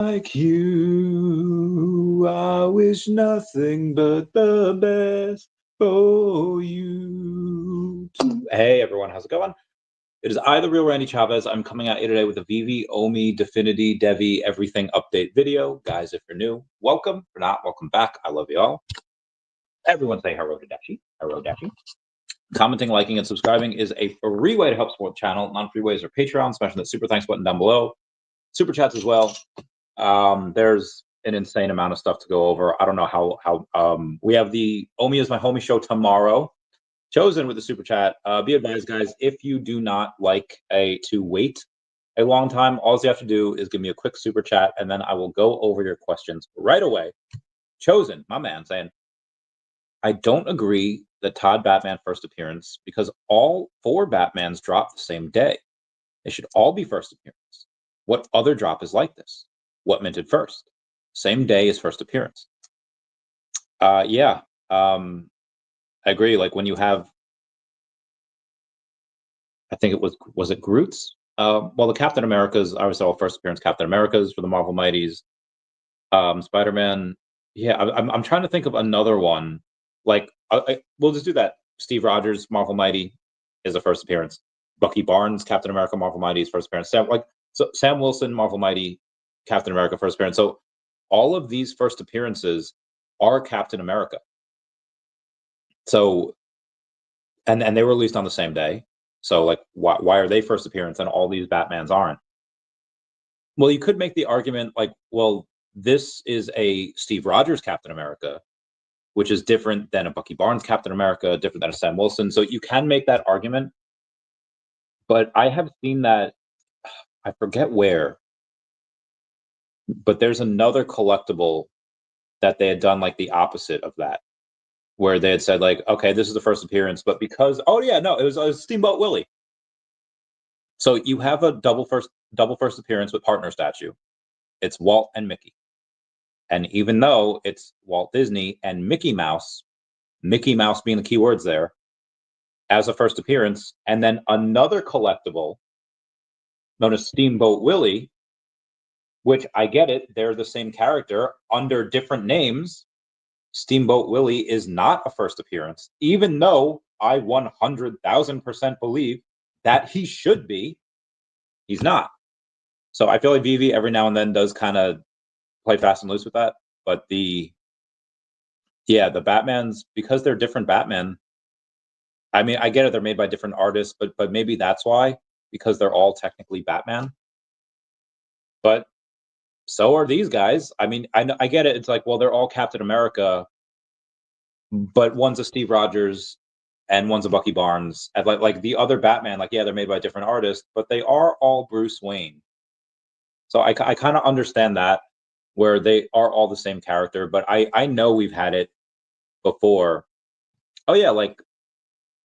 Like you, I wish nothing but the best for you. Hey everyone, how's it going? It is I, the real Randy Chavez. I'm coming out here today with a VeVe, OMI, Definity, DEVVE, everything update video. Guys, if you're new, welcome. If you're not, welcome back. I love you all. Everyone say hello to Dashi. Hello, Dashi. Commenting, liking, and subscribing is a free way to help support the channel. Non-free ways are Patreon, smashing that super thanks button down below. Super chats as well. There's an insane amount of stuff to go over. I don't know how we have the OMI is my homie show tomorrow. Chosen with the super chat. Be advised, guys, if you do not like to wait a long time, all you have to do is give me a quick super chat, and then I will go over your questions right away. Chosen, my man, saying, I don't agree that Todd Batman first appearance because all 4 Batmans drop the same day. They should all be first appearance. What other drop is like this? What minted first? Same day as first appearance. Yeah, I agree. Like when you have, I think it was it Groot's? Well, the Captain Americas, I was all first appearance Captain Americas for the Marvel Mighties. Spider-Man. Yeah, I'm trying to think of another one. Like, we'll just do that. Steve Rogers, Marvel Mighty, is a first appearance. Bucky Barnes, Captain America, Marvel Mighty, is first appearance. Sam Wilson, Marvel Mighty, Captain America, first appearance. So all of these first appearances are Captain America. So, and they were released on the same day. So, like, why are they first appearance and all these Batmans aren't? Well, you could make the argument like, well, this is a Steve Rogers Captain America, which is different than a Bucky Barnes Captain America, different than a Sam Wilson. So you can make that argument. But I have seen that, I forget where, but there's another collectible that they had done like the opposite of that, where they had said like, okay, this is the first appearance, but because, oh yeah, no, it was Steamboat Willie. So you have a double first appearance with partner statue. It's Walt and Mickey. And even though it's Walt Disney and Mickey Mouse being the keywords there, as a first appearance, and then another collectible known as Steamboat Willie, which I get it, they're the same character under different names. Steamboat Willie is not a first appearance, even though I 100,000% believe that he should be. He's not. So I feel like VeVe every now and then does kind of play fast and loose with that. But the Batmans, because they're different Batman, I mean, I get it, they're made by different artists, but maybe that's why, because they're all technically Batman. But so are these guys. I mean, I get it. It's like, well, they're all Captain America, but one's a Steve Rogers and one's a Bucky Barnes. And like the other Batman, like, yeah, they're made by different artists, but they are all Bruce Wayne. So I kind of understand that, where they are all the same character, but I know we've had it before. Oh yeah, like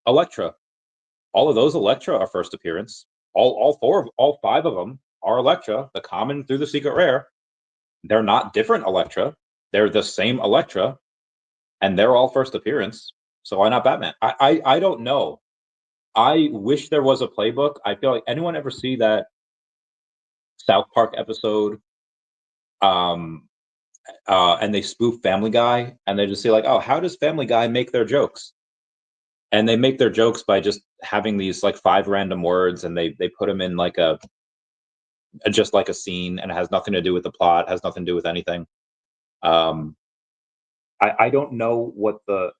Elektra. All of those Elektra are first appearance. All 5 of them are Elektra, the common through the secret rare. They're not different Elektra. They're the same Elektra, and they're all first appearance. So why not Batman? I don't know. I wish there was a playbook. I feel like, anyone ever see that South Park episode? And they spoof Family Guy, and they just say like, oh, how does Family Guy make their jokes? And they make their jokes by just having these like 5 random words, and they put them in like just like a scene, and it has nothing to do with the plot, has nothing to do with anything. I don't know what the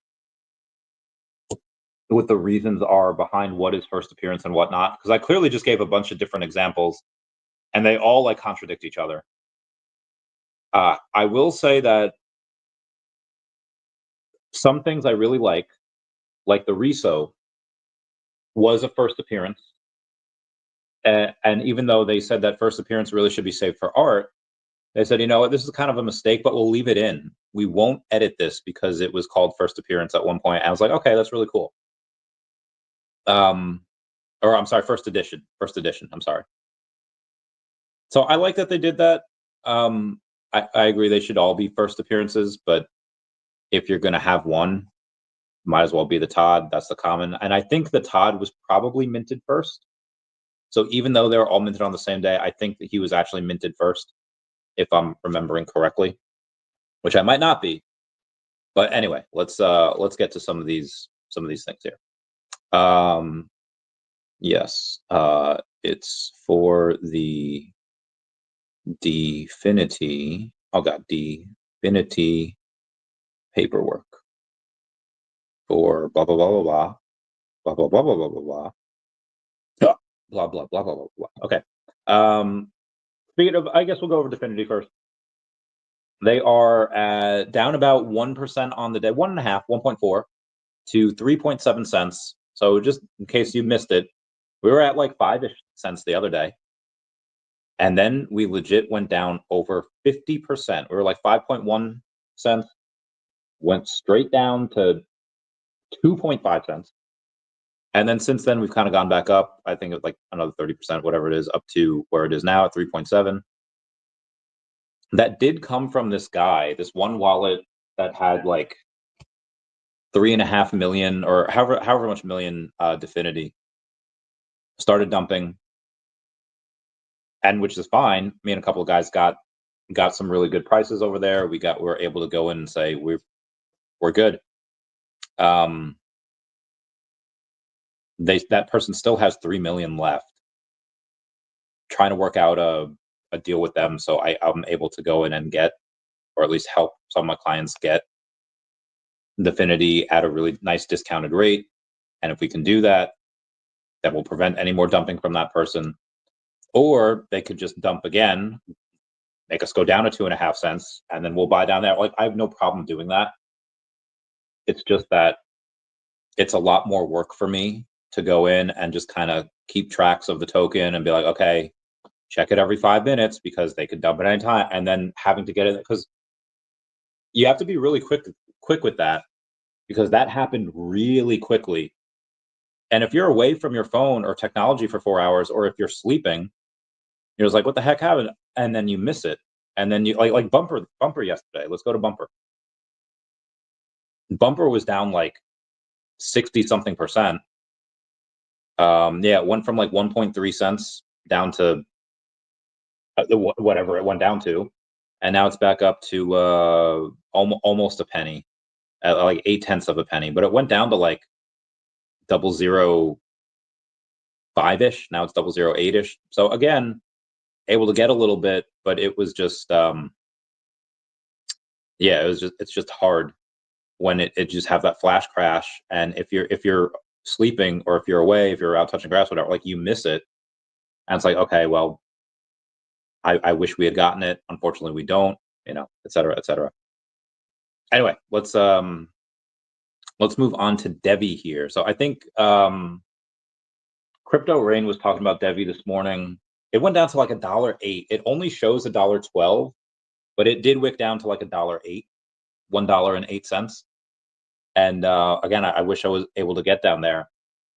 reasons are behind what is first appearance and whatnot, because I clearly just gave a bunch of different examples, and they all like contradict each other. I will say that some things I really like the Riso, was a first appearance. And even though they said that first appearance really should be saved for art, they said, you know what, this is kind of a mistake, but we'll leave it in. We won't edit this because it was called first appearance at one point. I was like, okay, that's really cool. Or I'm sorry, first edition. I'm sorry. So I like that they did that. I agree they should all be first appearances, but if you're going to have one, might as well be the Todd. That's the common. And I think the Todd was probably minted first. So even though they were all minted on the same day, I think that he was actually minted first. if I'm remembering correctly, which I might not be. But anyway, let's get to some of these things here. Yes, it's for the Definity. Oh god, Definity paperwork for blah blah blah blah blah blah blah blah blah blah blah blah blah blah blah blah blah. Okay. Speaking of, I guess we'll go over Definity first. They are down about 1% on the day, 1.5, 1.4 to 3.7 cents. So just in case you missed it, we were at like 5-ish cents the other day. And then we legit went down over 50%. We were like 5.1 cents, went straight down to 2.5 cents. And then since then, we've kind of gone back up. I think it's like another 30%, whatever it is, up to where it is now at 3.7. That did come from this guy, this one wallet that had like 3.5 million or however much million Definity started dumping, and which is fine. Me and a couple of guys got some really good prices over there. We were able to go in and say we're good. That person still has 3 million left. Trying to work out a deal with them, so I'm able to go in and get, or at least help some of my clients get Definity at a really nice discounted rate. And if we can do that, that will prevent any more dumping from that person. Or they could just dump again, make us go down to 2.5 cents, and then we'll buy down there. Like, I have no problem doing that. It's just that it's a lot more work for me to go in and just kind of keep tracks of the token and be like, okay, check it every 5 minutes because they could dump at any time, and then having to get it, because you have to be really quick with that, because that happened really quickly. And if you're away from your phone or technology for 4 hours, or if you're sleeping, you're just like, what the heck happened? And then you miss it. And then you like bumper yesterday. Let's go to bumper. Bumper was down like 60 something percent. Yeah, it went from like 1.3 cents down to whatever it went down to, and now it's back up to almost a penny, at like 0.8 of a penny. But it went down to like 0.005-ish. Now it's 0.008-ish. So again, able to get a little bit, but it was just yeah, it's just hard when it just have that flash crash. And if you're sleeping, or if you're away, if you're out touching grass, whatever, like, you miss it, and it's like, okay, well, I wish we had gotten it. Unfortunately, we don't, et cetera, et cetera. Anyway, let's move on to DEVVE here. So I think Crypto Rain was talking about DEVVE this morning. It went down to like $1.08. It only shows $1.12, but it did wick down to like $1.08, $1.08. And again, I wish I was able to get down there.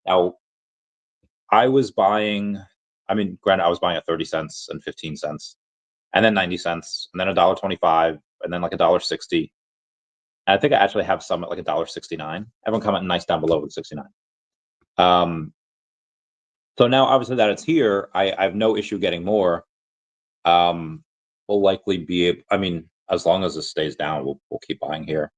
Now, I was buying, granted, I was buying at 30 cents and 15 cents, and then 90 cents, and then $1.25, and then like $1.60. And I think I actually have some at like $1.69. Everyone comment nice down below with 69. So now, obviously, that it's here, I have no issue getting more. We'll likely be, as long as this stays down, we'll keep buying here.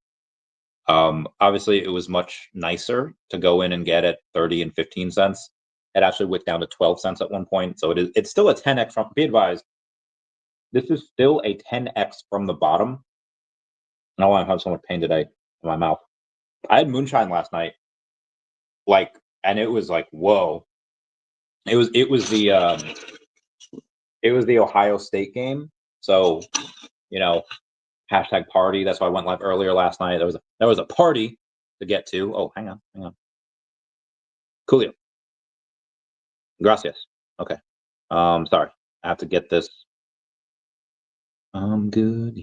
Obviously, it was much nicer to go in and get at 30 and 15 cents. It actually wicked down to 12 cents at one point. So it's still a 10x from, be advised, this is still a 10x from the bottom. I don't want to have so much pain today in my mouth. I had moonshine last night, and it was like, whoa. It was the Ohio State game. So, hashtag party. That's why I went live earlier last night. There was a party to get to. Oh, hang on. Coolio. Gracias. Okay. Sorry. I have to get this. I'm good.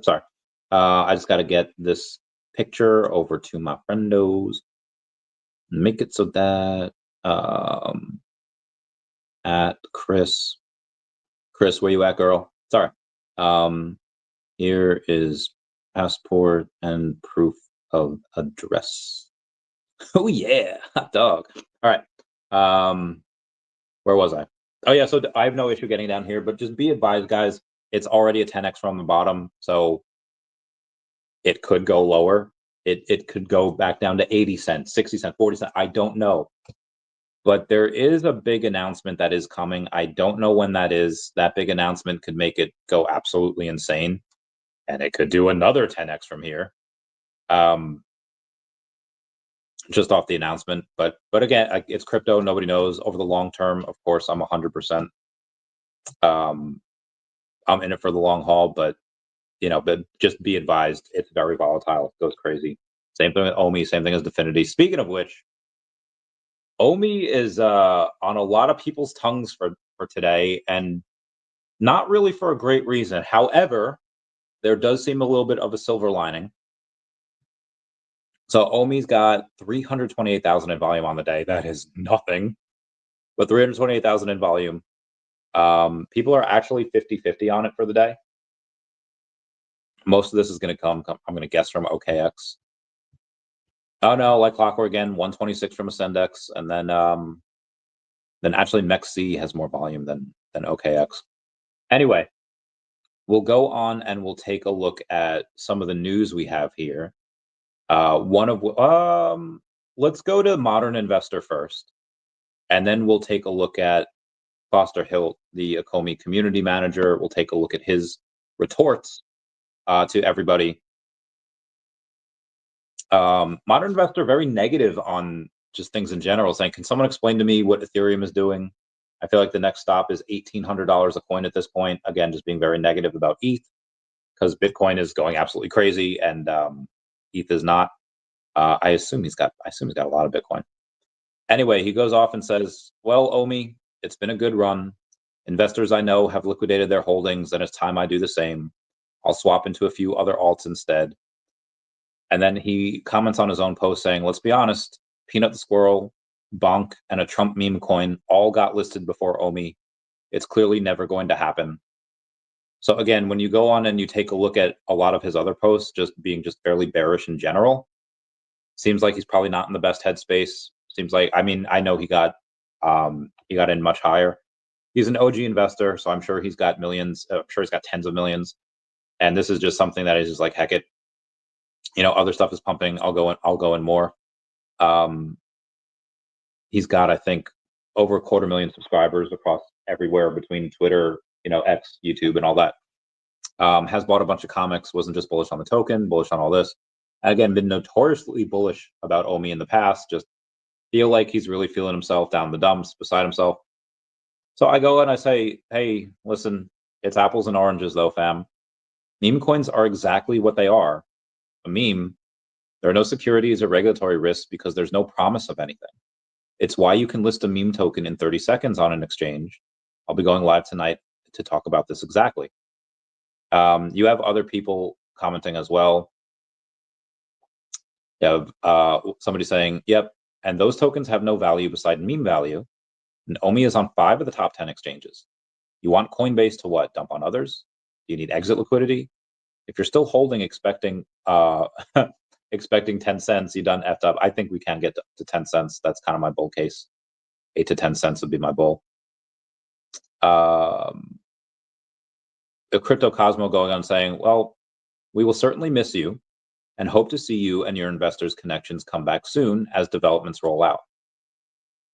Sorry. I just got to get this picture over to my friendos. Make it so that at Chris, where you at, girl? Sorry. Here is passport and proof of address. Oh yeah, hot dog. All right. Where was I? Oh yeah, so I have no issue getting down here, but just be advised, guys, it's already a 10x from the bottom, so it could go lower. It could go back down to 80 cents, 60 cents, 40 cents. I don't know. But there is a big announcement that is coming. I don't know when that is. That big announcement could make it go absolutely insane, and it could do another 10x from here. Just off the announcement, but again, it's crypto. Nobody knows. Over the long term, of course, I'm 100%. I'm in it for the long haul, but just be advised, it's very volatile. It goes crazy. Same thing with OMI. Same thing as Definity. Speaking of which, OMI is on a lot of people's tongues for today, and not really for a great reason. However, there does seem a little bit of a silver lining. So OMI's got 328,000 in volume on the day. That is nothing, but 328,000 in volume. People are actually 50-50 on it for the day. Most of this is going to come, I'm going to guess, from OKX. Oh no, like clockwork again, 126 from Ascendex, and then actually MEXC has more volume than OKX. Anyway, we'll go on and we'll take a look at some of the news we have here. Let's go to Modern Investor first, and then we'll take a look at Foster Hilt, the Ecomi community manager. We'll take a look at his retorts to everybody. Modern Investor very negative on just things in general, saying, can someone explain to me what Ethereum is doing? I feel like the next stop is $1,800 a coin at this point. Again, just being very negative about ETH, because Bitcoin is going absolutely crazy and ETH is not. I assume he's got a lot of Bitcoin. Anyway, he goes off and says, well, OMI, it's been a good run. Investors I know have liquidated their holdings, and it's time I do the same. I'll swap into a few other alts instead. And then he comments on his own post saying, let's be honest, Peanut the Squirrel, Bonk, and a Trump meme coin all got listed before OMI. It's clearly never going to happen. So again, when you go on and you take a look at a lot of his other posts, just being fairly bearish in general, seems like he's probably not in the best headspace. Seems like, I mean, I know he got in much higher. He's an OG investor, so I'm sure he's got millions. I'm sure he's got tens of millions. And this is just something that is just like, heck it. Other stuff is pumping. I'll go in more. He's got, I think, over 250,000 subscribers across everywhere between Twitter, X, YouTube, and all that. Has bought a bunch of comics. Wasn't just bullish on the token, bullish on all this. Again, been notoriously bullish about OMI in the past. Just feel like he's really feeling himself down the dumps, beside himself. So I go and I say, hey, listen, it's apples and oranges though, fam. Meme coins are exactly what they are. A meme. There are no securities or regulatory risks because there's no promise of anything. It's why you can list a meme token in 30 seconds on an exchange. I'll be going live tonight to talk about this exactly. You have other people commenting as well. You have somebody saying, yep, and those tokens have no value beside meme value. And OMI is on 5 of the top 10 exchanges. You want Coinbase to what? Dump on others? Do you need exit liquidity? If you're still holding, expecting 10 cents, you done effed up. I think we can get to 10 cents. That's kind of my bull case. 8 to 10 cents would be my bull. The Crypto Cosmo going on saying, well, we will certainly miss you and hope to see you and your investors' connections come back soon as developments roll out.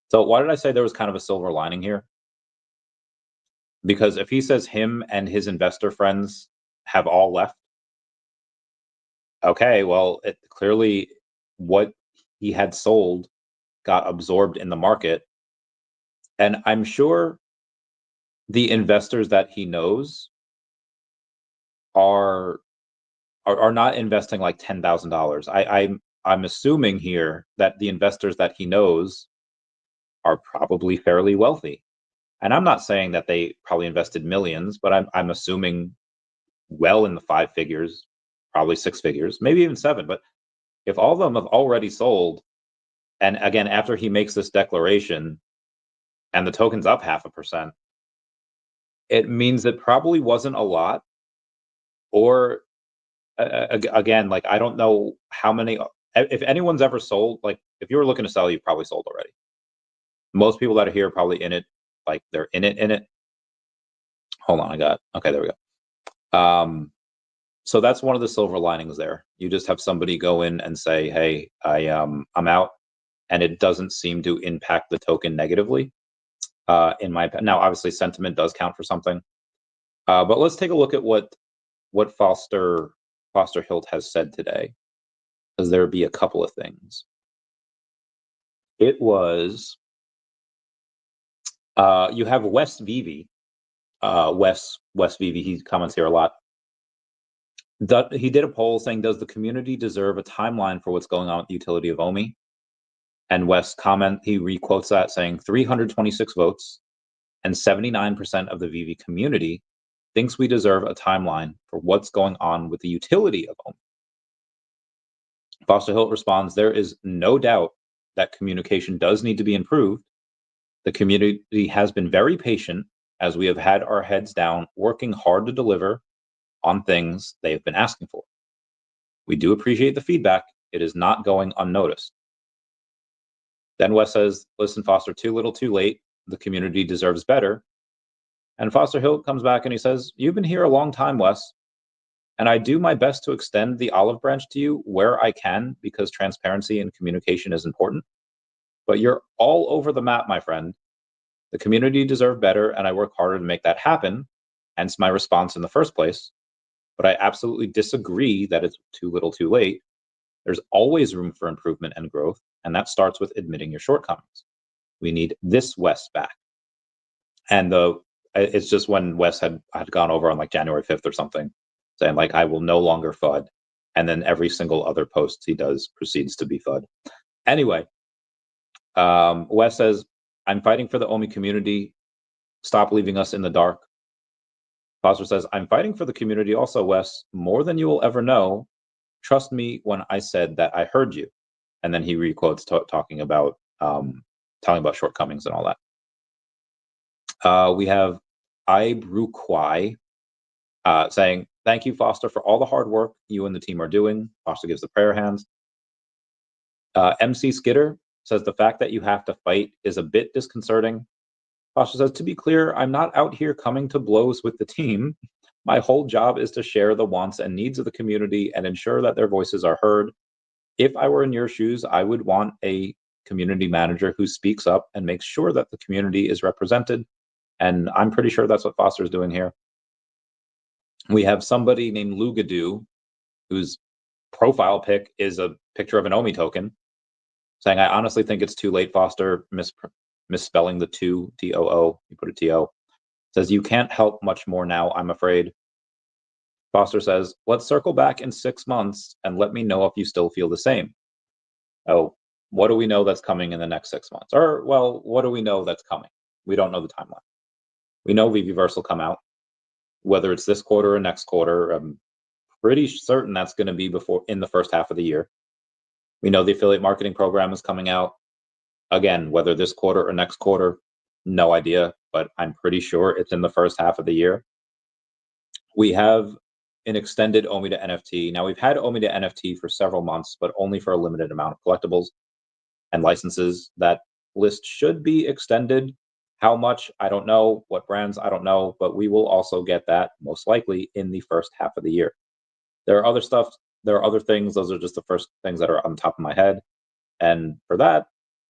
So why did I say there was kind of a silver lining here? Because if he says him and his investor friends have all left, okay, well, clearly what he had sold got absorbed in the market. And I'm sure the investors that he knows are not investing like $10,000. I'm assuming here that the investors that he knows are probably fairly wealthy. And I'm not saying that they probably invested millions, but I'm assuming well in the 5 figures, probably 6 figures, maybe even 7. But if all of them have already sold, and again, after he makes this declaration and the token's up 0.5%, it means it probably wasn't a lot. Or again, like, I don't know how many, if anyone's ever sold, like if you were looking to sell, you probably sold already. Most people that are here are probably in it like they're in it. Hold on, okay, there we go. So that's one of the silver linings there. You just have somebody go in and say, hey, I'm out, and it doesn't seem to impact the token negatively. Now, obviously, sentiment does count for something. But let's take a look at what Foster Hilt has said today, because there would be a couple of things. It was you have VeVe, Wes VeVe. He comments here a lot. He did a poll saying, "Does the community deserve a timeline for what's going on with the utility of OMI?" And Wes he requotes that saying 326 votes and 79% of the VeVe community thinks we deserve a timeline for what's going on with the utility of OMI. Foster Hilt responds, there is no doubt that communication does need to be improved. The community has been very patient as we have had our heads down, working hard to deliver on things they have been asking for. We do appreciate the feedback. It is not going unnoticed. Then Wes says, listen, Foster, too little, too late. The community deserves better. And Foster Hilt comes back and he says, you've been here a long time, Wes, and I do my best to extend the olive branch to you where I can because transparency and communication is important. But you're all over the map, my friend. The community deserve better, and I work harder to make that happen, hence my response in the first place. But I absolutely disagree that it's too little, too late. There's always room for improvement and growth, and that starts with admitting your shortcomings. We need this Wes back. And it's just when Wes had gone over on like January 5th or something, saying like, I will no longer FUD. And then every single other post he does proceeds to be FUD. Anyway, Wes says, I'm fighting for the OMI community. Stop leaving us in the dark. Foster says, I'm fighting for the community also, Wes, more than you will ever know. Trust me when I said that I heard you. And then he requotes talking about shortcomings and all that. We have Ibruquai saying, thank you, Foster, for all the hard work you and the team are doing. Foster gives the prayer hands. MC Skidder says, the fact that you have to fight is a bit disconcerting. Foster says, to be clear, I'm not out here coming to blows with the team. My whole job is to share the wants and needs of the community and ensure that their voices are heard. If I were in your shoes, I would want a community manager who speaks up and makes sure that the community is represented. And I'm pretty sure that's what Foster's doing here. We have somebody named Lugadoo, whose profile pic is a picture of an OMI token, saying, I honestly think it's too late, Foster, misspelling the two, T-O-O, you put a T-O. Says, you can't help much more now, I'm afraid. Foster says, let's circle back in 6 months and let me know if you still feel the same. Oh, what do we know that's coming in the next 6 months? Or, well, what do we know that's coming? We don't know the timeline. We know VeVeverse will come out. Whether it's this quarter or next quarter, I'm pretty certain that's going to be in the first half of the year. We know the affiliate marketing program is coming out. Again, whether this quarter or next quarter, no idea, but I'm pretty sure it's in the first half of the year. We have an extended OMI to NFT. Now, we've had OMI to NFT for several months, but only for a limited amount of collectibles and licenses. That list should be extended. How much? I don't know. What brands? I don't know. But we will also get that most likely in the first half of the year. There are other stuff. There are other things. Those are just the first things that are on top of my head. And for that,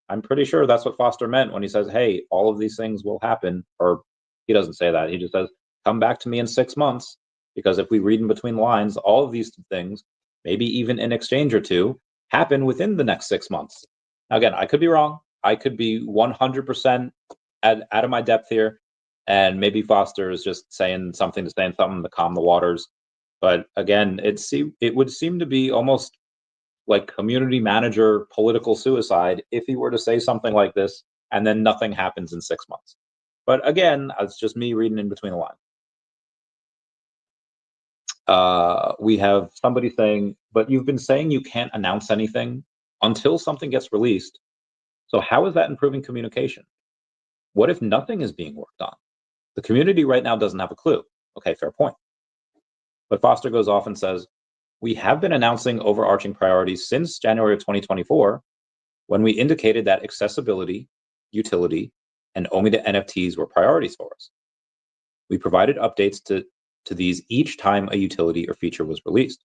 I'm pretty sure that's what Foster meant when he says, hey, all of these things will happen. Or he doesn't say that. He just says, come back to me in 6 months. Because if we read in between the lines, all of these things, maybe even an exchange or two, happen within the next 6 months. Now, again, I could be wrong. I could be 100% out of my depth here. And maybe Foster is just saying something to calm the waters. But again, it would seem to be almost like community manager political suicide if he were to say something like this and then nothing happens in 6 months. But again, it's just me reading in between the lines. We have somebody saying, but you've been saying you can't announce anything until something gets released. So how is that improving communication? What if nothing is being worked on? The community right now doesn't have a clue. Okay, fair point. But Foster goes off and says, we have been announcing overarching priorities since January of 2024, when we indicated that accessibility, utility, and OMI to NFTs were priorities for us. We provided updates to these each time a utility or feature was released.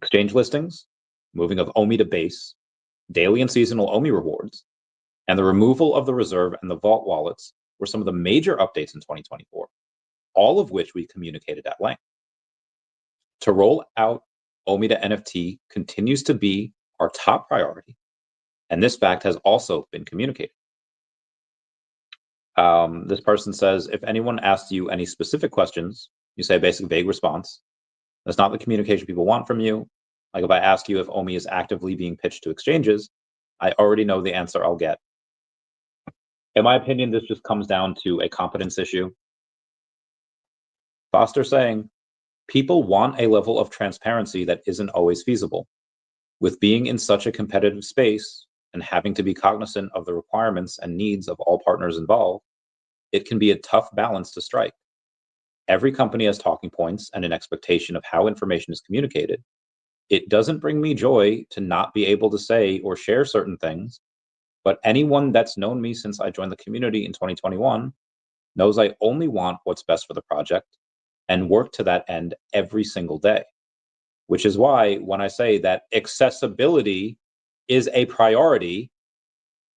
Exchange listings, moving of OMI to base, daily and seasonal OMI rewards, and the removal of the reserve and the vault wallets were some of the major updates in 2024, all of which we communicated at length. To roll out OMI to NFT continues to be our top priority, and this fact has also been communicated. This person says, if anyone asks you any specific questions, you say a basic vague response. That's not the communication people want from you. Like if I ask you if OMI is actively being pitched to exchanges, I already know the answer I'll get. In my opinion, this just comes down to a competence issue. Foster saying, people want a level of transparency that isn't always feasible. With being in such a competitive space and having to be cognizant of the requirements and needs of all partners involved, it can be a tough balance to strike. Every company has talking points and an expectation of how information is communicated. It doesn't bring me joy to not be able to say or share certain things, but anyone that's known me since I joined the community in 2021 knows I only want what's best for the project and work to that end every single day. Which is why when I say that accessibility is a priority,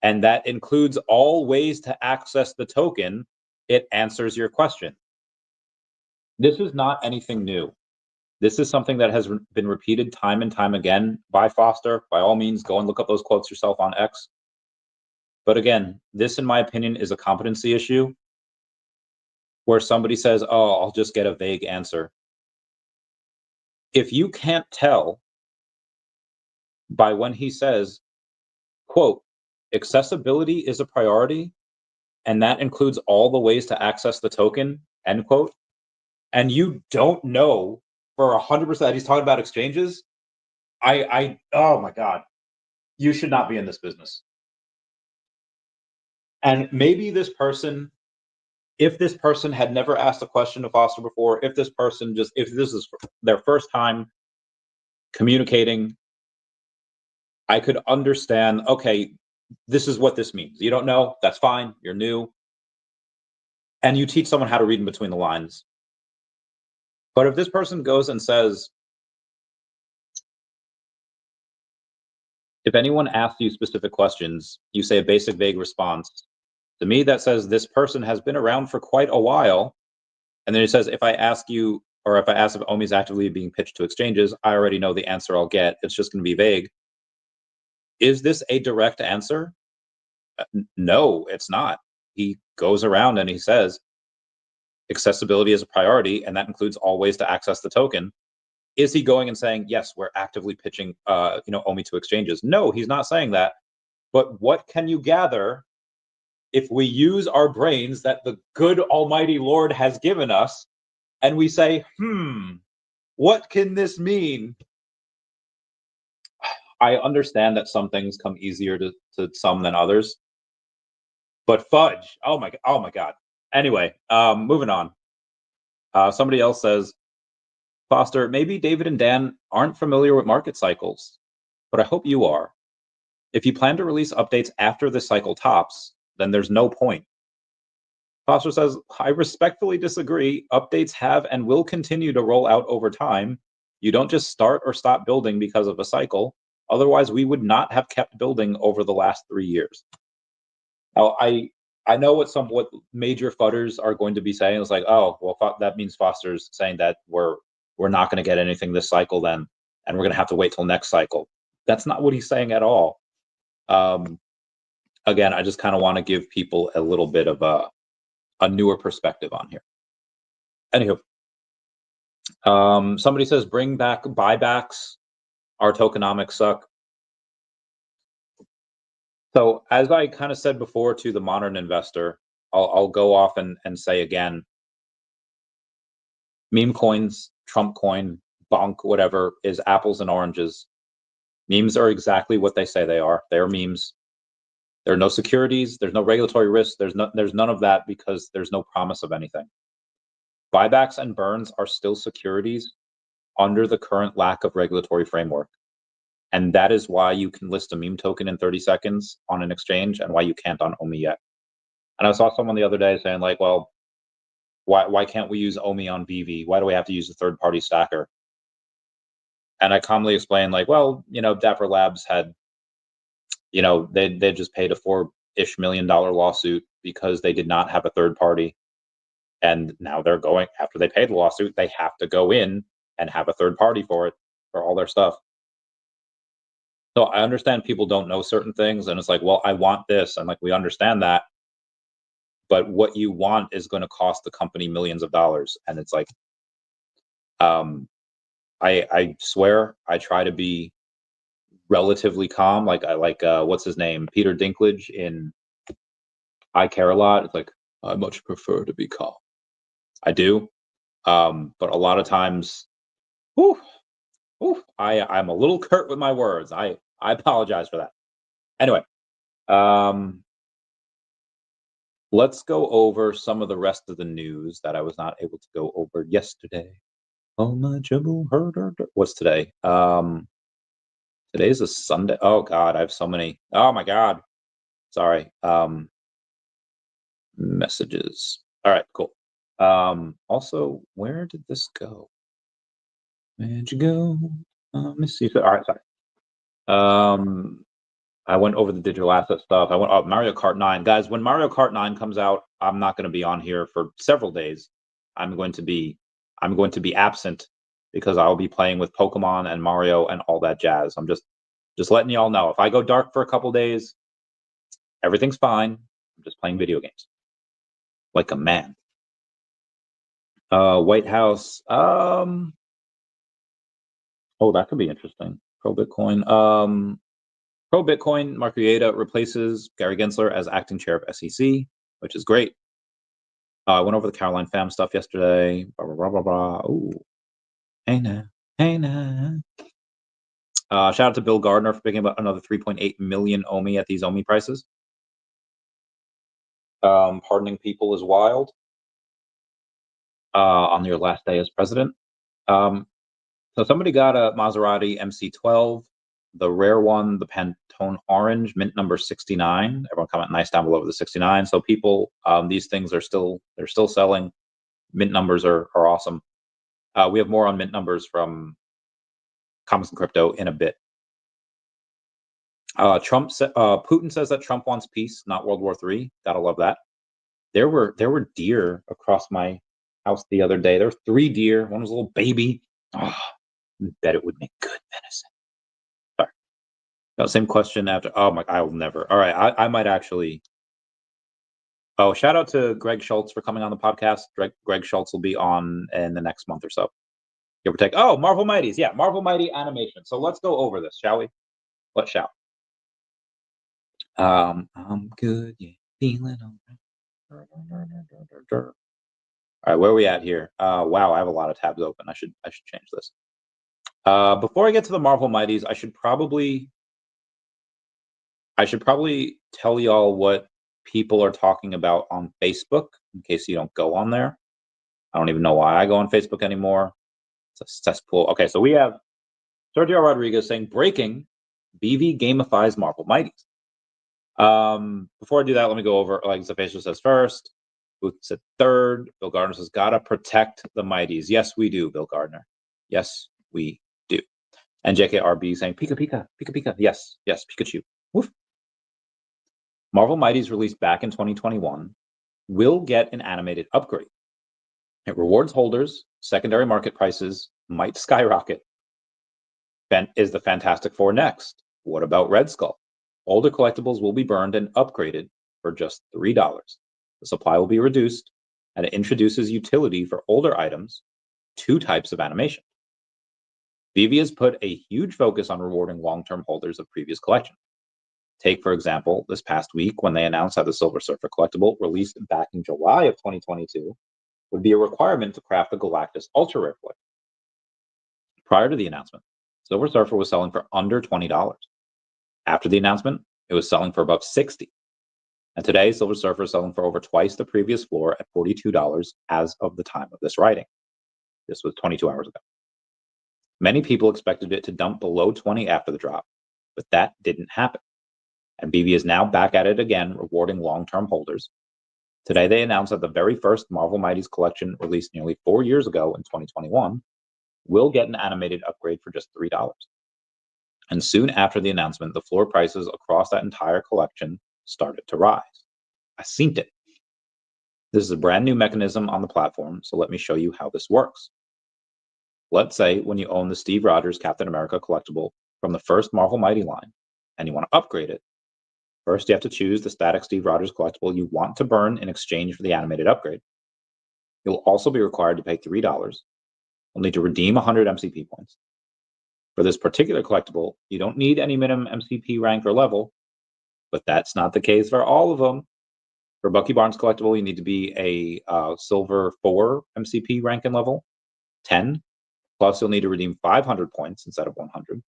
and that includes all ways to access the token, it answers your question. This is not anything new. This is something that has been repeated time and time again by Foster. By all means, go and look up those quotes yourself on X. But again, this, in my opinion, is a competency issue where somebody says, oh, I'll just get a vague answer. If you can't tell by when he says, quote, accessibility is a priority, and that includes all the ways to access the token, end quote, and you don't know for 100% that he's talking about exchanges, oh my God, you should not be in this business. And maybe this person, if this person had never asked a question to Foster before, if this is their first time communicating, I could understand, okay, this is what this means. You don't know, that's fine, you're new. And you teach someone how to read in between the lines. But if this person goes and says, if anyone asks you specific questions, you say a basic vague response. To me, that says this person has been around for quite a while. And then it says, if I ask you, or if I ask if OMI is actively being pitched to exchanges, I already know the answer I'll get. It's just going to be vague. Is this a direct answer? No, it's not. He goes around and he says, accessibility is a priority, and that includes all ways to access the token. Is he going and saying, yes, we're actively pitching OMI to exchanges? No, he's not saying that. But what can you gather if we use our brains that the good almighty Lord has given us and we say, what can this mean? I understand that some things come easier to some than others, but fudge, oh my God. Anyway, moving on. Somebody else says, Foster, maybe David and Dan aren't familiar with market cycles, but I hope you are. If you plan to release updates after the cycle tops, then there's no point. Foster says, I respectfully disagree. Updates have and will continue to roll out over time. You don't just start or stop building because of a cycle. Otherwise, we would not have kept building over the last 3 years. Now, I know what major fudders are going to be saying. It's like, oh, well, that means Foster's saying that we're not going to get anything this cycle then, and we're going to have to wait till next cycle. That's not what he's saying at all. Again, I just kind of want to give people a little bit of a newer perspective on here. Anywho, somebody says, bring back buybacks. Our tokenomics suck. So as I kind of said before to the modern investor, I'll go off and say again, meme coins, Trump coin, bonk, whatever, is apples and oranges. Memes are exactly what they say they are. They're memes. There are no securities. There's no regulatory risk. There's none of that because there's no promise of anything. Buybacks and burns are still securities under the current lack of regulatory framework. And that is why you can list a meme token in 30 seconds on an exchange and why you can't on OMI yet. And I saw someone the other day saying like, well, why can't we use OMI on VeVe? Why do we have to use a third-party stacker? And I calmly explained like, well, Dapper Labs had, they just paid a $4-ish million lawsuit because they did not have a third party. And now they're going, after they paid the lawsuit, they have to go in and have a third party for it, for all their stuff. So I understand people don't know certain things, and it's like, well, I want this, and like we understand that, but what you want is going to cost the company millions of dollars, and it's like, I swear I try to be relatively calm. Like I like what's his name, Peter Dinklage in I Care a Lot. It's like I much prefer to be calm. I do, but a lot of times, whew, I'm a little curt with my words. I apologize for that. Anyway, let's go over some of the rest of the news that I was not able to go over yesterday. Oh my jibble herder. What's today? Today's a Sunday. Oh God, I have so many. Oh my God. Sorry. Messages. All right, cool. Also, where did this go? Where'd you go? Let me see. All right, sorry. I went over the digital asset stuff. I went up Mario Kart 9. Guys, when Mario Kart 9 comes out, I'm not going to be on here for several days. I'm going to be absent because I'll be playing with Pokemon and Mario and all that jazz. I'm just letting y'all know. If I go dark for a couple days, everything's fine. I'm just playing video games. Like a man. White House. Oh, that could be interesting. Pro Bitcoin. Pro Bitcoin, Mark Rieta replaces Gary Gensler as acting chair of SEC, which is great. I went over the Caroline Pham stuff yesterday. Blah, blah, blah, blah, blah. Ooh. Hey now. Hey now. Shout out to Bill Gardner for picking up another 3.8 million OMI at these OMI prices. Pardoning people is wild. On your last day as president. So somebody got a Maserati MC12, the rare one, the Pantone Orange, mint number 69. Everyone comment nice down below with the 69. So people, these things are still selling. Mint numbers are awesome. We have more on mint numbers from Comics and Crypto in a bit. Putin says that Trump wants peace, not World War III. Gotta love that. There were deer across my house the other day. There were 3 deer. One was a little baby. Oh, I bet it would make good venison. Sorry. Same question after. Oh my! I will never. All right, I might actually. Oh, shout out to Greg Schultz for coming on the podcast. Greg Schultz will be on in the next month or so. Give or take. Oh, Marvel Mighties. Yeah, Marvel Mighty animation. So let's go over this, shall we? Let's shout. I'm good. Yeah, feeling all right, where are we at here? Wow, I have a lot of tabs open. I should change this. Before I get to the Marvel Mighties, I should probably tell y'all what people are talking about on Facebook, in case you don't go on there. I don't even know why I go on Facebook anymore. It's a cesspool. Okay, so we have Sergio Rodriguez saying, breaking, VeVe gamifies Marvel Mighties. Before I do that, let me go over, like Zafacia says first. Booth said third. Bill Gardner says, gotta protect the Mighties. Yes, we do, Bill Gardner. Yes, we do. And JKRB saying, Pika, Pika, Pika, Pika. Yes, yes, Pikachu. Woof. Marvel Mighties, released back in 2021, will get an animated upgrade. It rewards holders. Secondary market prices might skyrocket. Is the Fantastic Four next? What about Red Skull? Older collectibles will be burned and upgraded for just $3. The supply will be reduced, and it introduces utility for older items, 2 types of animation. VeVe has put a huge focus on rewarding long-term holders of previous collections. Take, for example, this past week when they announced that the Silver Surfer collectible, released back in July of 2022, would be a requirement to craft the Galactus Ultra Rare collection. Prior to the announcement, Silver Surfer was selling for under $20. After the announcement, it was selling for above $60. And today, Silver Surfer is selling for over twice the previous floor at $42 as of the time of this writing. This was 22 hours ago. Many people expected it to dump below 20 after the drop, but that didn't happen. And VeVe is now back at it again, rewarding long-term holders. Today, they announced that the very first Marvel Mighties collection, released nearly 4 years ago in 2021, will get an animated upgrade for just $3. And soon after the announcement, the floor prices across that entire collection started to rise. I seen it. This is a brand new mechanism on the platform, so let me show you how this works. Let's say when you own the Steve Rogers Captain America collectible from the first Marvel Mighty line, and you want to upgrade it. First, you have to choose the static Steve Rogers collectible you want to burn in exchange for the animated upgrade. You'll also be required to pay $3. You'll need to redeem 100 MCP points. For this particular collectible, you don't need any minimum MCP rank or level, but that's not the case for all of them. For Bucky Barnes collectible, you need to be a silver 4 MCP rank and level, 10, plus you'll need to redeem 500 points instead of 100.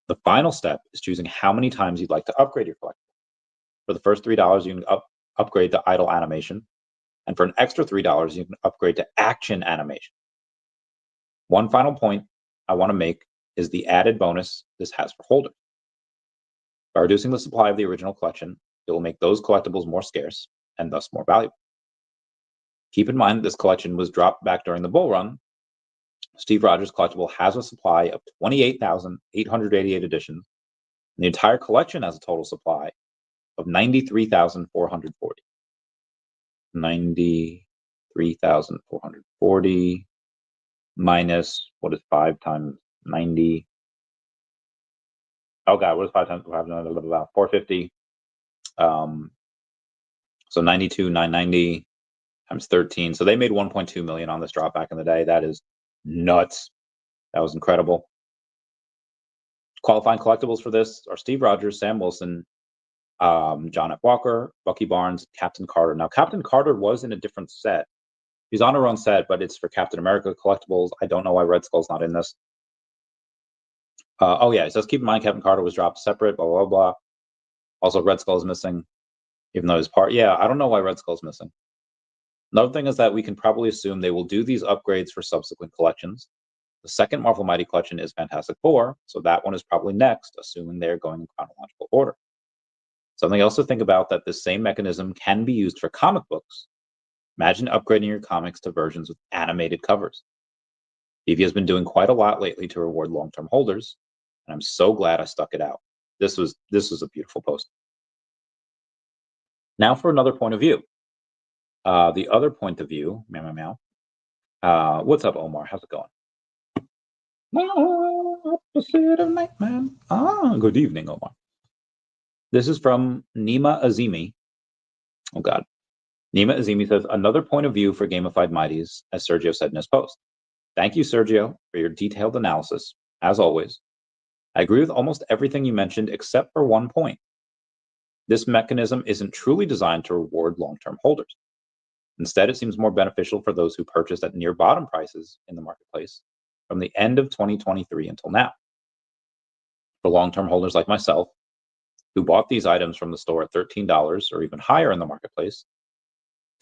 The final step is choosing how many times you'd like to upgrade your collectible. For the first $3, you can upgrade to idle animation, and for an extra $3, you can upgrade to action animation. One final point I want to make is the added bonus this has for holders. By reducing the supply of the original collection, it will make those collectibles more scarce and thus more valuable. Keep in mind that this collection was dropped back during the bull run. Steve Rogers collectible has a supply of 28,888 editions, and the entire collection has a total supply of 93,440. 93,440 minus, what is 5 times 90? Oh God, what is 5 times 5? 450. So 92,990 times 13. So they made 1.2 million on this drop back in the day. That is nuts. That was incredible. Qualifying collectibles for this are Steve Rogers, Sam Wilson, John F. Walker, Bucky Barnes, Captain Carter. Now, Captain Carter was in a different set. He's on her own set, but it's for Captain America collectibles. I don't know why Red Skull's not in this. Oh yeah, it says keep in mind Captain Carter was dropped separate, blah, blah, blah. Also, Red Skull is missing, even though his part. Yeah, I don't know why Red Skull's missing. Another thing is that we can probably assume they will do these upgrades for subsequent collections. The second Marvel Mighty collection is Fantastic Four, so that one is probably next, assuming they're going in chronological order. Something else to think about that this same mechanism can be used for comic books. Imagine upgrading your comics to versions with animated covers. VeVe has been doing quite a lot lately to reward long-term holders, and I'm so glad I stuck it out. This was a beautiful post. Now for another point of view. The other point of view, meow, meow, meow. What's up, Omar? How's it going? Opposite of night, man. Good evening, Omar. This is from Nima Azimi. Oh, God. Nima Azimi says, another point of view for gamified mighties, as Sergio said in his post. Thank you, Sergio, for your detailed analysis, as always. I agree with almost everything you mentioned, except for one point. This mechanism isn't truly designed to reward long-term holders. Instead, it seems more beneficial for those who purchased at near bottom prices in the marketplace from the end of 2023 until now. For long-term holders like myself, who bought these items from the store at $13 or even higher in the marketplace,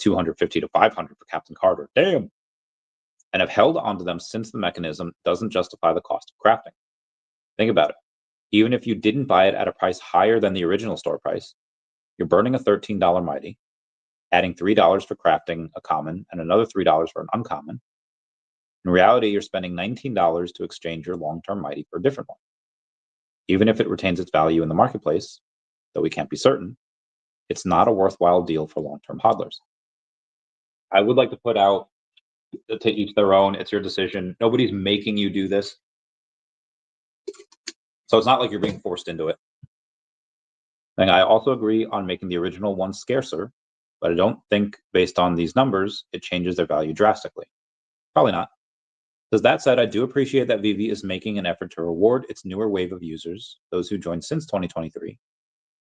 $250 to $500 for Captain Carter, damn, and have held onto them since the mechanism doesn't justify the cost of crafting. Think about it. Even if you didn't buy it at a price higher than the original store price, you're burning a $13 mighty, adding $3 for crafting a common and another $3 for an uncommon. In reality, you're spending $19 to exchange your long-term mighty for a different one. Even if it retains its value in the marketplace, though we can't be certain, it's not a worthwhile deal for long-term hodlers. I would like to put out, to each their own, it's your decision. Nobody's making you do this. So it's not like you're being forced into it. And I also agree on making the original one scarcer, but I don't think, based on these numbers, it changes their value drastically. Probably not. Because that said, I do appreciate that VeVe is making an effort to reward its newer wave of users, those who joined since 2023,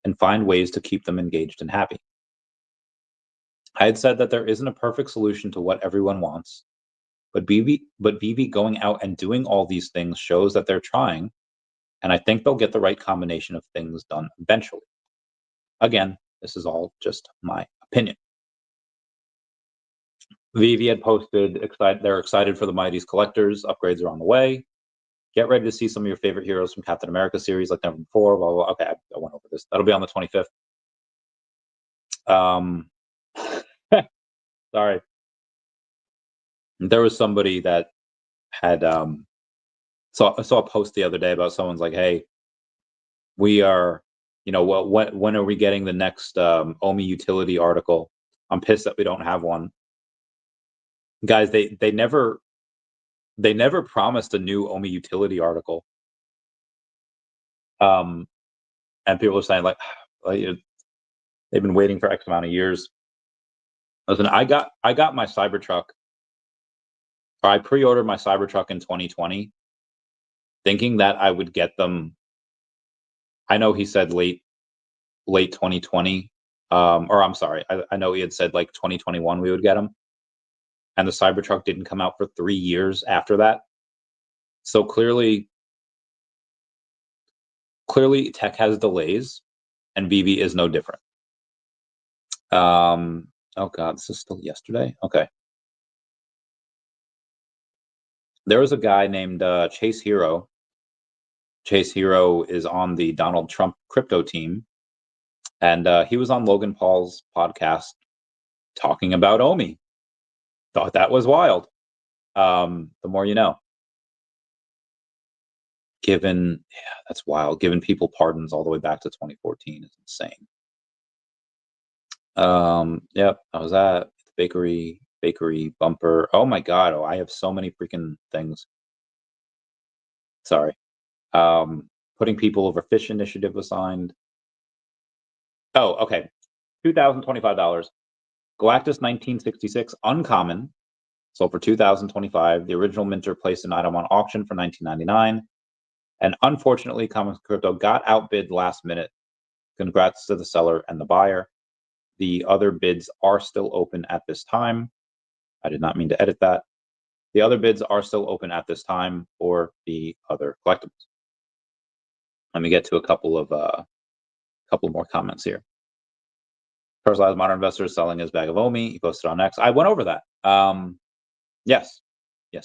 and find ways to keep them engaged and happy. I had said that there isn't a perfect solution to what everyone wants, but VeVe going out and doing all these things shows that they're trying, and I think they'll get the right combination of things done eventually. Again, this is all just my opinion. VeVe had posted, they're excited for the Mighty's collectors. Upgrades are on the way. Get ready to see some of your favorite heroes from Captain America series, like number 4. Blah, blah, blah. Okay, I went over this. That'll be on the 25th. Sorry. There was somebody that had I saw a post the other day about someone's like, hey, we are, when are we getting the next OMI utility article? I'm pissed that we don't have one. Guys, they never promised a new OMI utility article. And people are saying like they've been waiting for X amount of years. Listen, I got my Cybertruck, or I pre-ordered my Cybertruck in 2020, thinking that I would get them. I know he said late 2020, or I'm sorry, I know he had said like 2021 we would get them, and the Cybertruck didn't come out for 3 years after that. So clearly tech has delays, and VeVe is no different. Oh God, this is still yesterday. Okay. There was a guy named Chase Hero. Chase Hero is on the Donald Trump crypto team, and he was on Logan Paul's podcast talking about OMI. Thought that was wild. The more you know. That's wild. Giving people pardons all the way back to 2014 is insane. Yep, I was at the bakery bumper. Oh my God. Oh, I have so many freaking things. Sorry. Putting people over fish initiative was signed. Oh, okay. $2,025. Galactus 1966 uncommon. Sold for $2,025. The original minter placed an item on auction for $19.99. And unfortunately, Commons Crypto got outbid last minute. Congrats to the seller and the buyer. The other bids are still open at this time. I did not mean to edit that. The other bids are still open at this time for the other collectibles. Let me get to a couple more comments here. Personalized Modern Investor is selling his bag of OMI. He posted on X. I went over that. Yes,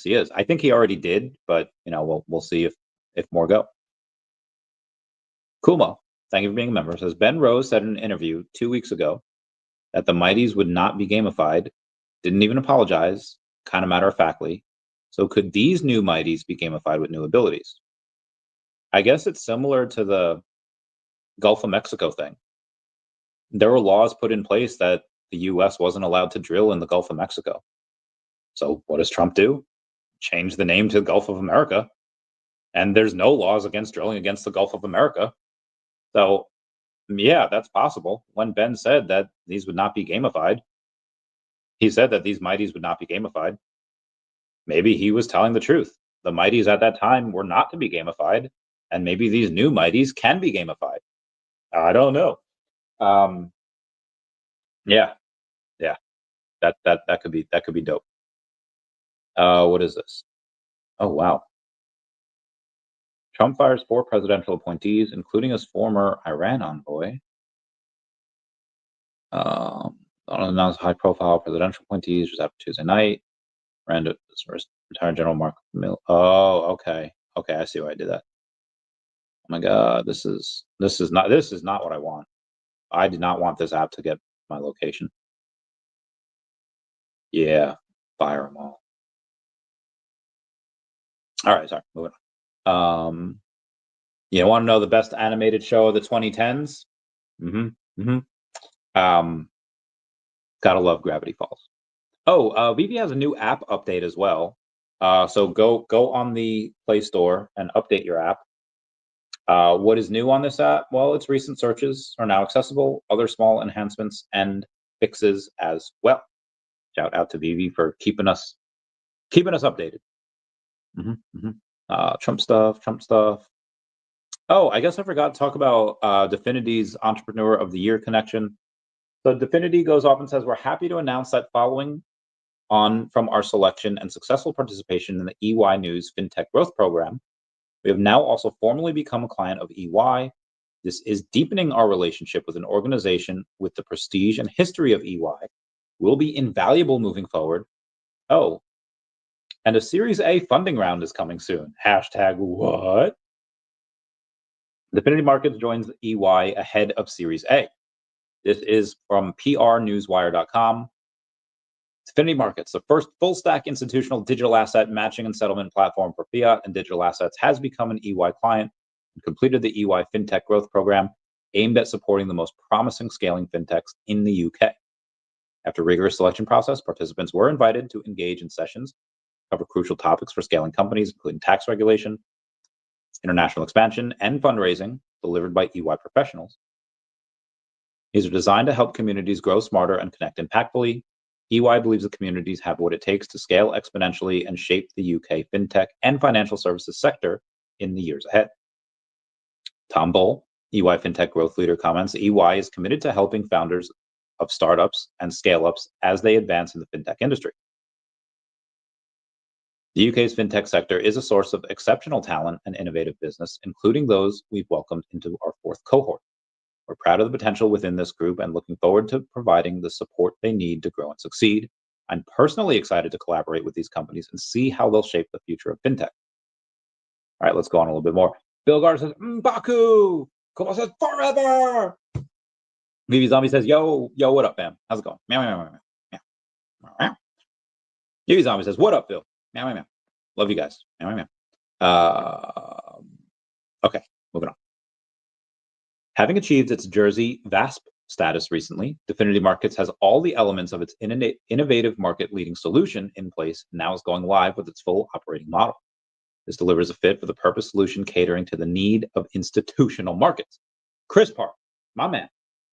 he is. I think he already did, but we'll see if more go. Kumo, thank you for being a member. Says Ben Rose said in an interview 2 weeks ago that the Mighties would not be gamified. Didn't even apologize, kind of matter-of-factly. So could these new Mighties be gamified with new abilities? I guess it's similar to the Gulf of Mexico thing. There were laws put in place that the U.S. wasn't allowed to drill in the Gulf of Mexico. So what does Trump do? Change the name to Gulf of America. And there's no laws against drilling against the Gulf of America. So, yeah, that's possible. When Ben said that these would not be gamified, he said that these Mighties would not be gamified. Maybe he was telling the truth. The Mighties at that time were not to be gamified, and maybe these new Mighties can be gamified. I don't know. Yeah. That could be dope. What is this? Oh wow. Trump fires 4 presidential appointees, including his former Iran envoy. Announced high-profile presidential appointees was after Tuesday night. Retired General Mark Mill. Oh, okay. I see why I did that. Oh my God, this is not what I want. I did not want this app to get my location. Yeah, fire them all. All right, sorry, moving on. You want to know the best animated show of the 2010s? Gotta love Gravity Falls. Oh, VeVe has a new app update as well. So go on the Play Store and update your app. What is new on this app? Well, its recent searches are now accessible, other small enhancements and fixes as well. Shout out to VeVe for keeping us updated. Trump stuff. Oh, I guess I forgot to talk about Definity's Entrepreneur of the Year connection. So Definity goes off and says, we're happy to announce that following on from our selection and successful participation in the EY News FinTech Growth Program, we have now also formally become a client of EY. This is deepening our relationship with an organization with the prestige and history of EY. Will be invaluable moving forward. Oh, and a Series A funding round is coming soon. #what? Definity Markets joins EY ahead of Series A. This is from prnewswire.com. Definity Markets, the first full-stack institutional digital asset matching and settlement platform for fiat and digital assets, has become an EY client and completed the EY FinTech Growth Program aimed at supporting the most promising scaling fintechs in the UK. After a rigorous selection process, participants were invited to engage in sessions, cover crucial topics for scaling companies, including tax regulation, international expansion, and fundraising, delivered by EY professionals. These are designed to help communities grow smarter and connect impactfully. EY believes the communities have what it takes to scale exponentially and shape the UK fintech and financial services sector in the years ahead. Tom Bull, EY FinTech Growth Leader, comments, EY is committed to helping founders of startups and scale-ups as they advance in the fintech industry. The UK's fintech sector is a source of exceptional talent and innovative business, including those we've welcomed into our fourth cohort. We're proud of the potential within this group and looking forward to providing the support they need to grow and succeed. I'm personally excited to collaborate with these companies and see how they'll shape the future of fintech. All right, let's go on a little bit more. Bill Gardner says, Baku, Como says forever. VeVe Zombie says, yo, what up, fam? How's it going? Meow, meow, meow, meow, meow. VeVe Zombie says, what up, Phil? Meow, meow, meow. Love you guys. Meow, meow, meow. Okay, moving on. Having achieved its Jersey VASP status recently, Definity Markets has all the elements of its innovative market-leading solution in place and now is going live with its full operating model. This delivers a fit-for-the-purpose solution catering to the need of institutional markets. Chris Park, my man,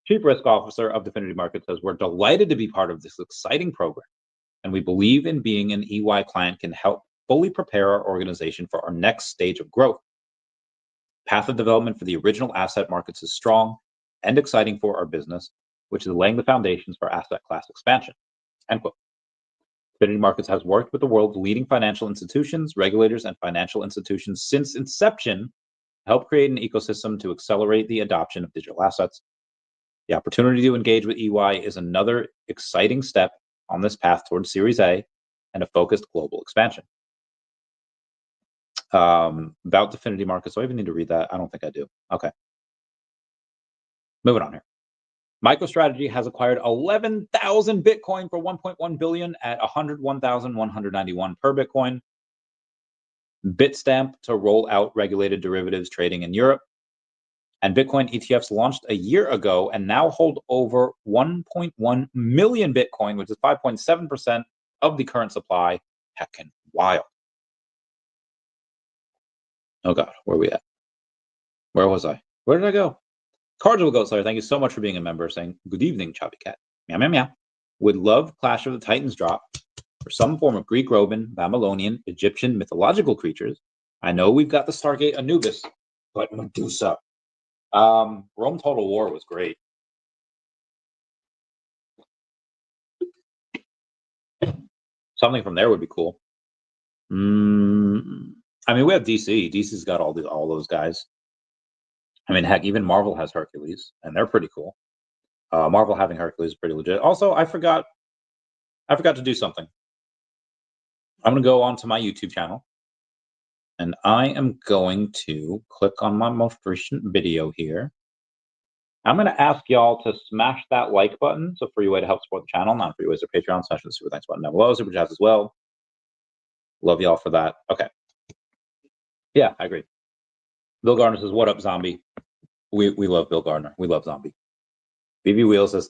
Chief Risk Officer of Definity Markets, says, we're delighted to be part of this exciting program, and we believe in being an EY client can help fully prepare our organization for our next stage of growth. Path of development for the original asset markets is strong and exciting for our business, which is laying the foundations for asset class expansion. End quote. Definity Markets has worked with the world's leading financial institutions, regulators, and financial institutions since inception to help create an ecosystem to accelerate the adoption of digital assets. The opportunity to engage with EY is another exciting step on this path towards Series A and a focused global expansion. About Definity Markets, do I even need to read that? I don't think I do. Okay. Moving on here. MicroStrategy has acquired 11,000 Bitcoin for $1.1 billion at 101,191 per Bitcoin. Bitstamp to roll out regulated derivatives trading in Europe. And Bitcoin ETFs launched a year ago and now hold over 1.1 million Bitcoin, which is 5.7% of the current supply. Heckin' wild. Oh God, where are we at? Where was I? Where did I go? Cardinal Goat Slayer, thank you so much for being a member, saying, good evening, Choppy Cat. Meow, meow, meow. Would love Clash of the Titans drop for some form of Greek, Roman, Babylonian, Egyptian mythological creatures. I know we've got the Stargate Anubis, but Medusa. Rome Total War was great. Something from there would be cool. I mean, we have DC. DC's got all those guys. I mean, heck, even Marvel has Hercules, and they're pretty cool. Marvel having Hercules is pretty legit. Also, I forgot to do something. I'm going to go onto my YouTube channel, and I am going to click on my most recent video here. I'm going to ask y'all to smash that like button. So free way to help support the channel, not free ways or Patreon, smash the super thanks button down below, super chats as well. Love y'all for that. Okay. Yeah, I agree. Bill Gardner says, what up, zombie? We love Bill Gardner. We love zombie. BB Wheel says,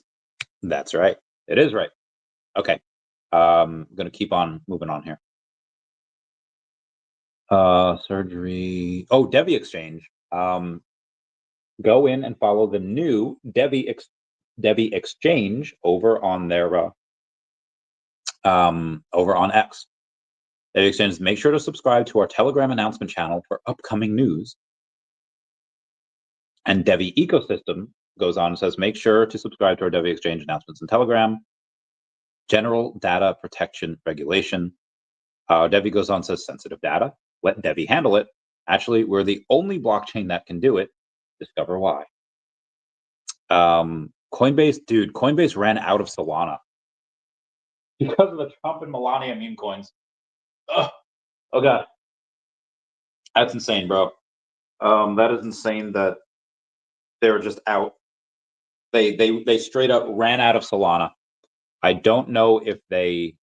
that's right. It is right. Okay. I'm going to keep on moving on here. Surgery. Oh, DEVVE Exchange. Go in and follow the new DEVVE Exchange over on their over on X. DEVVE Exchange. Make sure to subscribe to our Telegram announcement channel for upcoming news. And DEVVE Ecosystem goes on and says, make sure to subscribe to our DEVVE Exchange announcements in Telegram. General data protection regulation. DEVVE goes on and says, sensitive data. Let DEVVE handle it. Actually, we're the only blockchain that can do it. Discover why. Coinbase, dude, Coinbase ran out of Solana because of the Trump and Melania meme coins. Ugh. Oh God, that's insane, bro. That is insane that they were just out. They straight up ran out of Solana. I don't know if they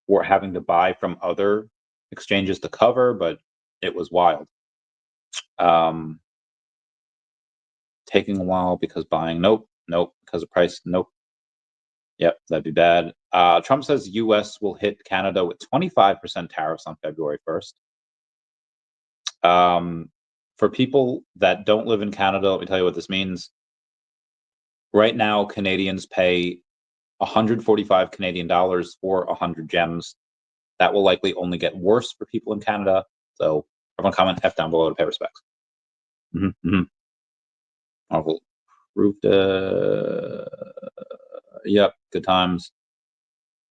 were having to buy from other exchanges to cover, but it was wild. Taking a while because buying, nope, because of price, nope. Yep, that'd be bad. Trump says U.S. will hit Canada with 25% tariffs on February 1st. For people that don't live in Canada, let me tell you what this means. Right now, Canadians pay 145 Canadian dollars for 100 gems. That will likely only get worse for people in Canada. So everyone comment F down below to pay respects. Marvel proved yep, good times.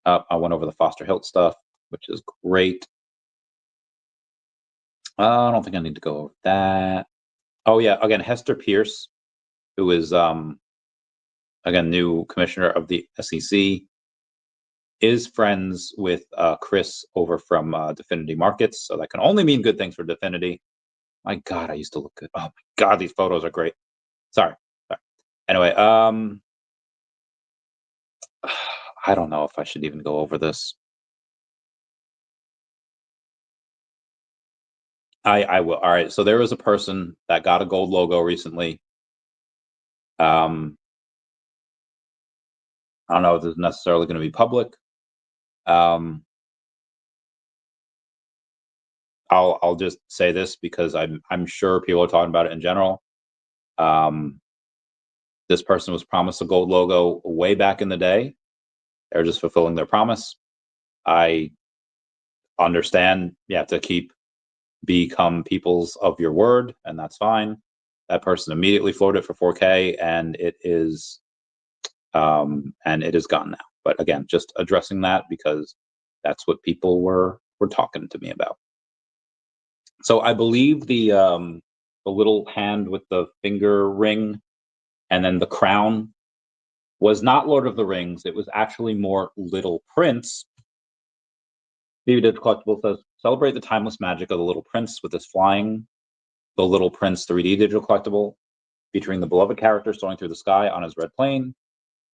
I went over the Foster Hilt stuff, which is great. I don't think I need to go over that. Oh yeah, again, Hester Pierce, who is again new commissioner of the SEC, is friends with Chris over from Definity Markets, so that can only mean good things for Definity. My God, I used to look good. Oh my God, these photos are great. Sorry. Anyway, I don't know if I should even go over this. I will. All right. So there was a person that got a gold logo recently. I don't know if this is necessarily going to be public. I'll just say this because I'm sure people are talking about it in general. This person was promised a gold logo way back in the day. They're just fulfilling their promise. I understand you have to become peoples of your word, and that's fine. That person immediately floated for 4K, and it is gone now. But again, just addressing that because that's what people were talking to me about. So I believe the little hand with the finger ring and then the crown was not Lord of the Rings. It was actually more Little Prince. VeVe Collectible says, celebrate the timeless magic of the Little Prince with this flying The Little Prince 3D digital collectible, featuring the beloved character soaring through the sky on his red plane,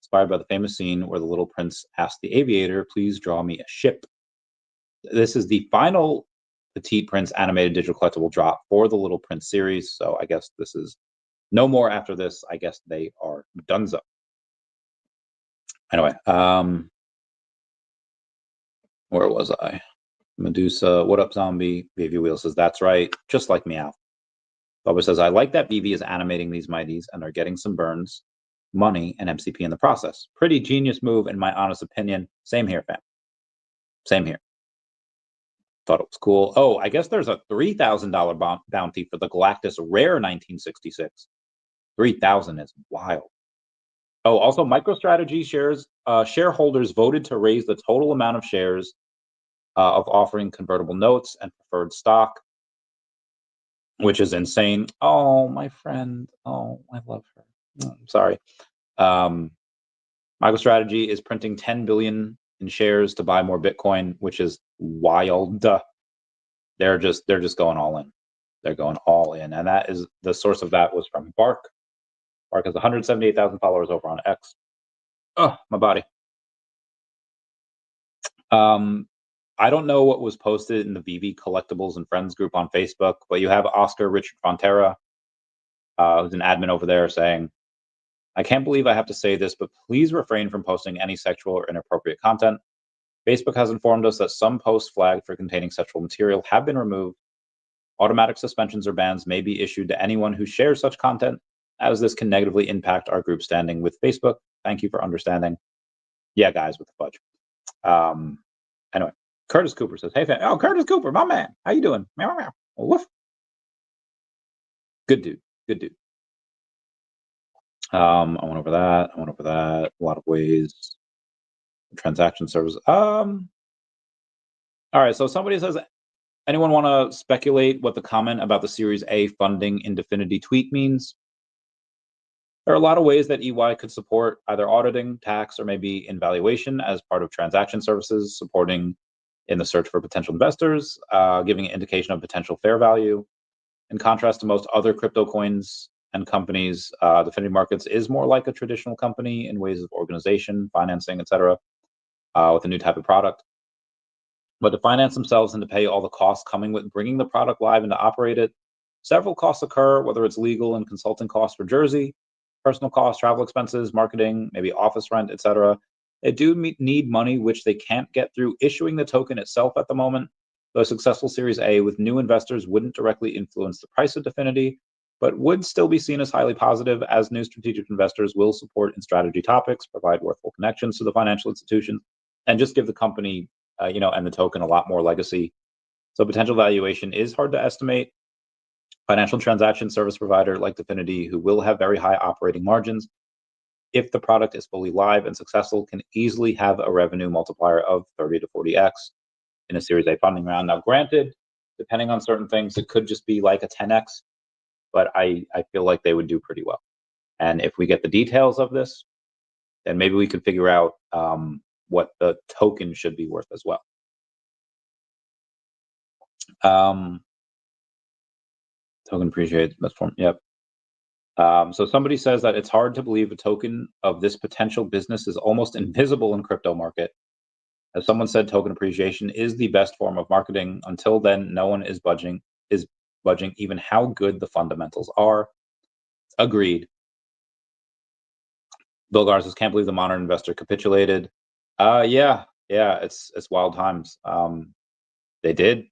inspired by the famous scene where the Little Prince asked the aviator, please draw me a ship. This is the final Petite Prince animated digital collectible drop for the Little Prince series, so I guess this is no more after this. I guess they are donezo. Anyway, where was I? Medusa, what up, zombie? VeVe Wheel says, that's right, just like Meow. Bubba says, I like that VeVe is animating these mighties and are getting some burns, money, and MCP in the process. Pretty genius move, in my honest opinion. Same here, fam. Same here. Thought it was cool. Oh, I guess there's a $3,000 bounty for the Galactus Rare 1966. 3,000 is wild. Oh, also, MicroStrategy shareholders voted to raise the total amount of shares of offering convertible notes and preferred stock, which is insane. Oh, my friend. Oh, I love her. Oh, I'm sorry. MicroStrategy is printing 10 billion in shares to buy more Bitcoin, which is wild. They're just going all in. They're going all in, and that is the source of that was from Bark. Bark has 178,000 followers over on X. Oh, my body. I don't know what was posted in the VeVe Collectibles and Friends group on Facebook, but you have Oscar Richard Fonterra, who's an admin over there, saying, I can't believe I have to say this, but please refrain from posting any sexual or inappropriate content. Facebook has informed us that some posts flagged for containing sexual material have been removed. Automatic suspensions or bans may be issued to anyone who shares such content, as this can negatively impact our group standing with Facebook. Thank you for understanding. Yeah, guys, with the fudge. Anyway, Curtis Cooper says, hey, fam. Oh, Curtis Cooper, my man. How you doing? Meow, meow. Woof. Good dude. Good dude. I went over that. A lot of ways. Transaction service. All right. So somebody says, anyone want to speculate what the comment about the Series A funding in Definity tweet means? There are a lot of ways that EY could support either auditing, tax, or maybe in valuation as part of transaction services, supporting in the search for potential investors, giving an indication of potential fair value. In contrast to most other crypto coins, and companies. Definity Markets is more like a traditional company in ways of organization, financing, etc., with a new type of product. But to finance themselves and to pay all the costs coming with bringing the product live and to operate it, several costs occur, whether it's legal and consulting costs for Jersey, personal costs, travel expenses, marketing, maybe office rent, etc. They do need money, which they can't get through issuing the token itself at the moment. Though a successful Series A with new investors wouldn't directly influence the price of Definity, but would still be seen as highly positive, as new strategic investors will support in strategy topics, provide worthwhile connections to the financial institutions, and just give the company, and the token a lot more legacy. So potential valuation is hard to estimate. Financial transaction service provider like Definity, who will have very high operating margins, if the product is fully live and successful, can easily have a revenue multiplier of 30 to 40x in a Series A funding round. Now, granted, depending on certain things, it could just be like a 10x, but I feel like they would do pretty well. And if we get the details of this, then maybe we could figure out what the token should be worth as well. Token appreciates best form. Yep. So somebody says that it's hard to believe a token of this potential business is almost invisible in crypto market. As someone said, token appreciation is the best form of marketing. Until then, no one is budging even how good the fundamentals are. Agreed. Bill Garza says, can't believe the modern investor capitulated. Yeah, it's wild times. They did,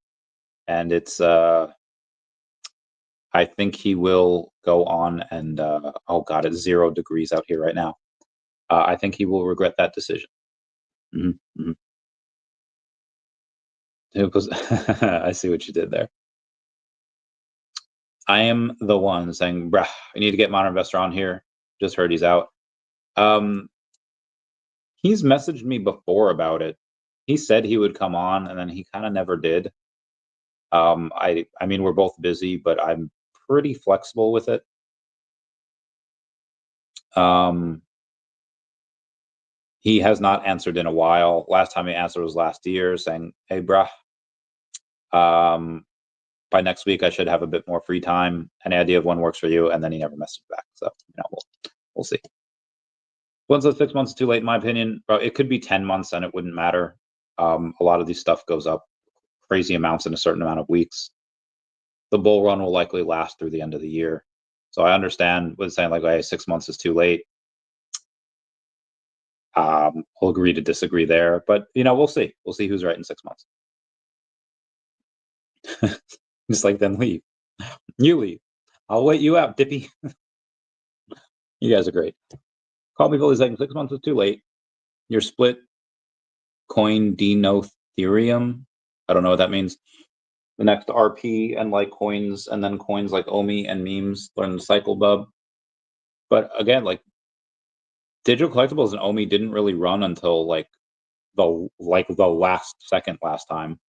and it's I think he will go on and oh god, it's 0 degrees out here right now. I think he will regret that decision. Mm-hmm. I see what you did there. I am the one saying, bruh, I need to get Modern Investor on here. Just heard he's out. He's messaged me before about it. He said he would come on, and then he kind of never did. I mean, we're both busy, but I'm pretty flexible with it. He has not answered in a while. Last time he answered was last year, saying, hey, bruh, by next week I should have a bit more free time. Any idea of when works for you? And then he never messaged back. So, we'll see. One says 6 months is too late, in my opinion. Bro, it could be 10 months and it wouldn't matter. A lot of these stuff goes up crazy amounts in a certain amount of weeks. The bull run will likely last through the end of the year. So I understand what saying, like, hey, 6 months is too late. We'll agree to disagree there, but we'll see. We'll see who's right in 6 months. Just like, then leave. You leave. I'll wait you out, Dippy. You guys are great. Call me Billy saying 6 months is too late. Your split coin Denotherium. I don't know what that means. The next RP and like coins, and then coins like OMI and memes learn the cycle bub. But again, like, digital collectibles and OMI didn't really run until the last time.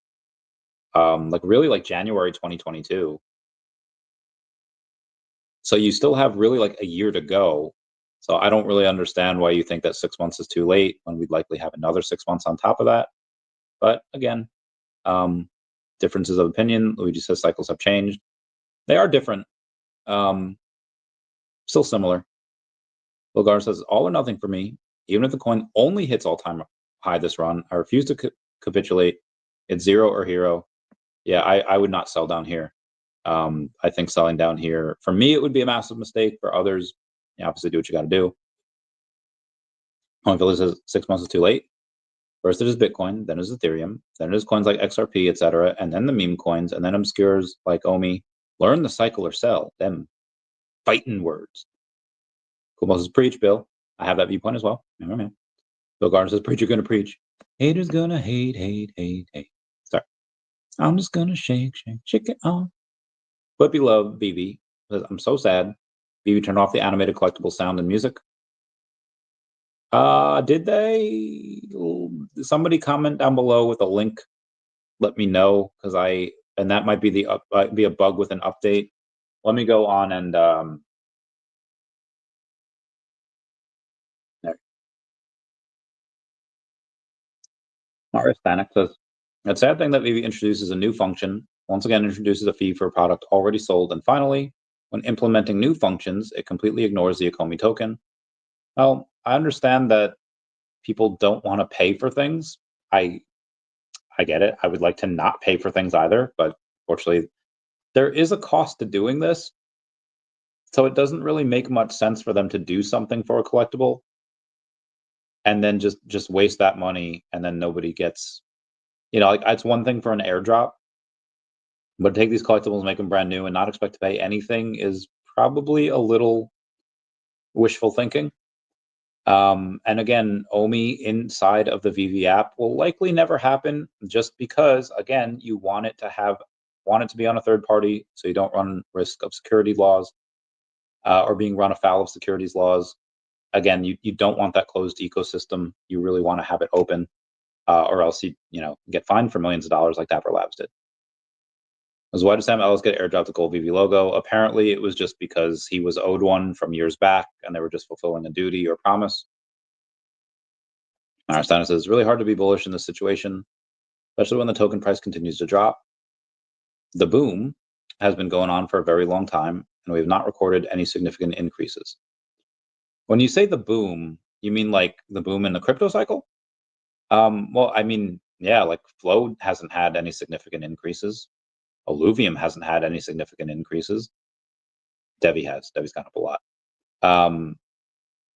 Really like January 2022. So you still have really like a year to go. So I don't really understand why you think that 6 months is too late when we'd likely have another 6 months on top of that. But again, differences of opinion. Luigi says cycles have changed. They are different. Still similar. Bulgar says, all or nothing for me. Even if the coin only hits all-time high this run, I refuse to capitulate. It's 0 or hero. Yeah, I would not sell down here. I think selling down here, for me, it would be a massive mistake. For others, obviously do what you got to do. Philly says 6 months is too late. First it is Bitcoin, then it is Ethereum, then it is coins like XRP, etc., and then the meme coins, and then obscures like OMI. Learn the cycle or sell. Them fighting words. Cool Moses preach, Bill. I have that viewpoint as well. Man. Bill Gardner says, preacher gonna preach. Haters gonna hate. Sorry. I'm just gonna shake it on. Flippy love VeVe says, I'm so sad. VeVe turned off the animated collectible sound and music. Did they? Somebody comment down below with a link. Let me know, because and that might be be a bug with an update. Let me go on and there. Mario Stanek says, a sad thing that VeVe introduces a new function. Once again, introduces a fee for a product already sold, and finally, When implementing new functions, it completely ignores the Ecomi token. Well, I understand that people don't want to pay for things. I get it. I would like to not pay for things either, but fortunately, there is a cost to doing this. So it doesn't really make much sense for them to do something for a collectible and then just waste that money, and then nobody gets, like, it's one thing for an airdrop, but take these collectibles, make them brand new, and not expect to pay anything is probably a little wishful thinking. And again, OMI inside of the VeVe app will likely never happen, just because, again, you want it to be on a third party, so you don't run risk of security laws or being run afoul of securities laws. Again, you don't want that closed ecosystem. You really want to have it open, or else you get fined for millions of dollars like Dapper Labs did. So why does Sam Ellis get airdropped the gold VeVe logo? Apparently, it was just because he was owed one from years back, and they were just fulfilling a duty or promise. Steiner says, it's really hard to be bullish in this situation, especially when the token price continues to drop. The boom has been going on for a very long time, and we have not recorded any significant increases. When you say the boom, you mean like the boom in the crypto cycle? Well, I mean, yeah, like Flow hasn't had any significant increases. Alluvium hasn't had any significant increases. DEVVE has. DEVVE's gone up a lot.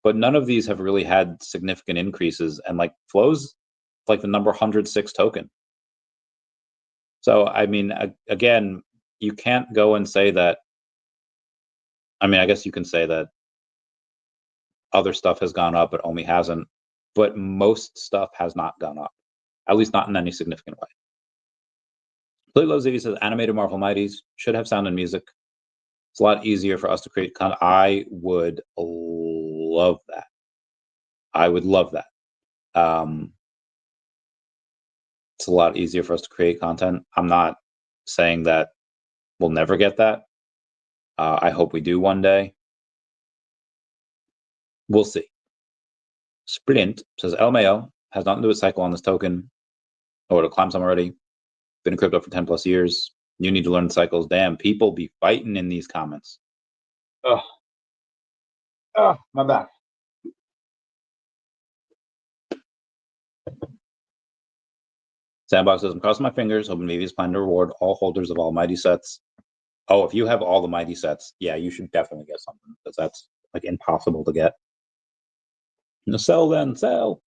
But none of these have really had significant increases, and like Flow's like the number 106 token. So, I mean, again, you can't go and say that. I mean, I guess you can say that other stuff has gone up, but OMI hasn't. But most stuff has not gone up, at least not in any significant way. Play Ziggy says, animated Marvel Mighties should have sound and music. It's a lot easier for us to create content. I would love that. I would love that. It's a lot easier for us to create content. I'm not saying that we'll never get that. I hope we do one day. We'll see. Sprint says, LMAO has nothing to do with cycle on this token or to climb some already. Been in crypto for 10 plus years. You need to learn cycles. Damn, people be fighting in these comments. Oh, my back. Sandbox says, I'm crossing my fingers, hoping VeVe is planning to reward all holders of all mighty sets. Oh, if you have all the mighty sets, yeah, you should definitely get something, because that's like impossible to get. Sell then, sell.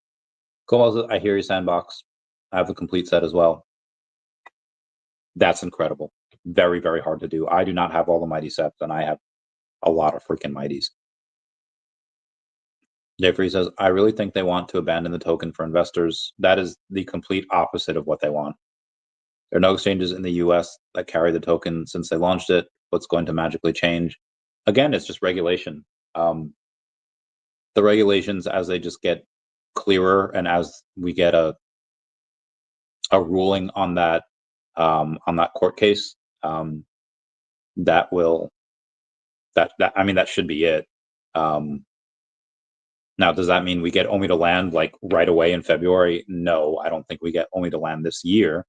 Cool says, I hear you, Sandbox. I have the complete set as well. That's incredible. Very, very hard to do. I do not have all the mighty sets, and I have a lot of freaking mighties. Jeffrey says, I really think they want to abandon the token for investors. That is the complete opposite of what they want. There are no exchanges in the US that carry the token since they launched it. What's going to magically change? Again, it's just regulation. The regulations, as they just get clearer, and as we get a ruling on that court case, that should be it. Now, does that mean we get OMI to land like right away in February? No, I don't think we get OMI to land this year.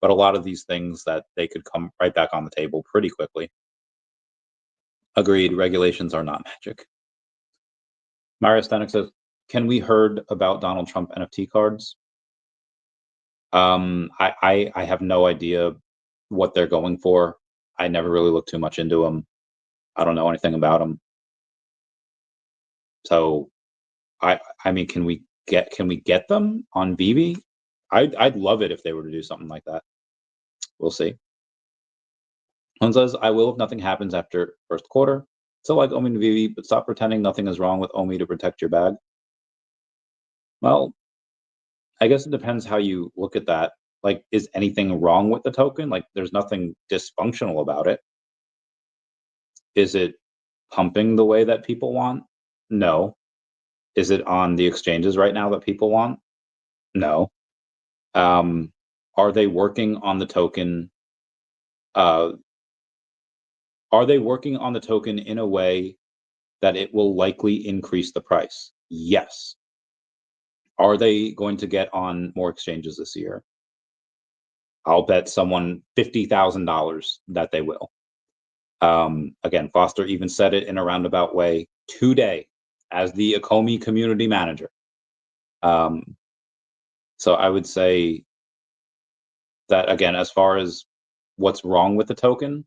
But a lot of these things that they could come right back on the table pretty quickly. Agreed, regulations are not magic. Mario Stanek says, can we heard about Donald Trump NFT cards? I have no idea what they're going for. I never really looked too much into them. I don't know anything about them. So I mean, can we get them on VeVe? I'd love it if they were to do something like that. We'll see. One says, I will if nothing happens after first quarter. Still like OMI and VeVe, but stop pretending nothing is wrong with OMI to protect your bag. Well, I guess it depends how you look at that. Like, is anything wrong with the token? Like, there's nothing dysfunctional about it. Is it pumping the way that people want? No. Is it on the exchanges right now that people want? No. Are they working on the token? Are they working on the token in a way that it will likely increase the price? Yes. Are they going to get on more exchanges this year? I'll bet someone $50,000 that they will. Again, Foster even said it in a roundabout way today as the Ecomi community manager. So I would say that, again, as far as what's wrong with the token,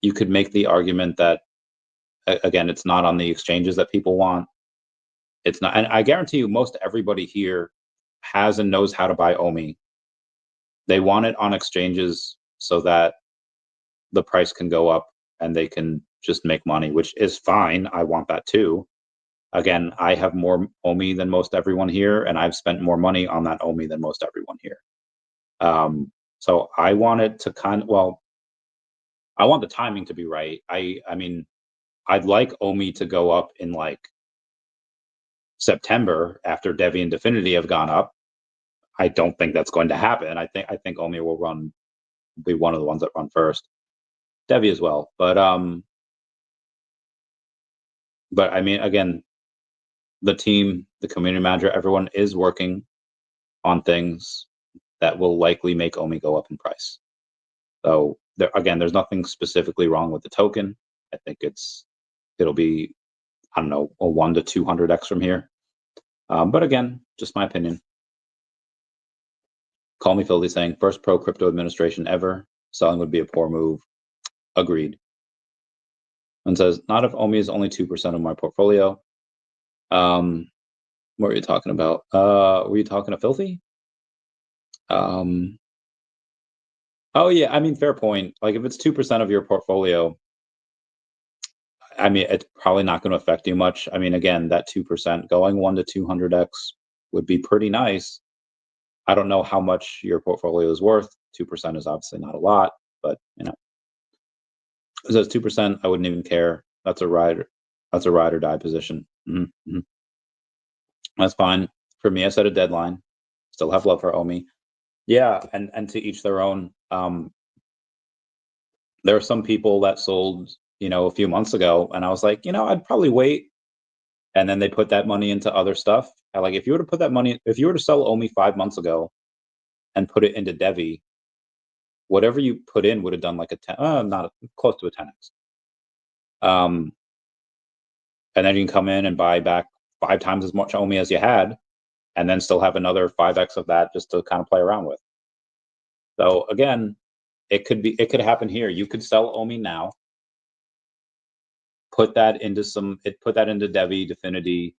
you could make the argument that, again, it's not on the exchanges that people want. It's not, and I guarantee you, most everybody here has and knows how to buy OMI. They want it on exchanges so that the price can go up and they can just make money, which is fine. I want that too. Again, I have more OMI than most everyone here, and I've spent more money on that OMI than most everyone here. So I want it to I want the timing to be right. I mean, I'd like OMI to go up in like September after DEVVE and Definity have gone up. I don't think that's going to happen. I think OMI will be one of the ones that run first. DEVVE as well. But I mean, again, the team, the community manager, everyone is working on things that will likely make OMI go up in price. So there's nothing specifically wrong with the token. I think it'll be, I don't know, a 1 to 200x from here. But again, just my opinion. Call Me Filthy saying, first pro crypto administration ever. Selling would be a poor move. Agreed. And says, not if OMI is only 2% of my portfolio. What are you talking about? Were you talking to Filthy? Oh yeah, I mean, fair point. Like if it's 2% of your portfolio, I mean, it's probably not going to affect you much. I mean, again, that 2% going 1 to 200x would be pretty nice. I don't know how much your portfolio is worth. 2% is obviously not a lot, but you know, it says 2%. I wouldn't even care. That's a ride or die position. Mm-hmm. That's fine for me. I set a deadline. Still have love for OMI. Yeah, and to each their own. There are some people that sold, a few months ago, and I was like, I'd probably wait. And then they put that money into other stuff. Like if you were to put that money, if you were to sell OMI 5 months ago and put it into DEVVE, whatever you put in would have done like close to a 10x. And then you can come in and buy back 5 times as much OMI as you had, and then still have another 5x of that just to kind of play around with. So again, it could happen here. You could sell OMI now, put that into DEVVE, Definity,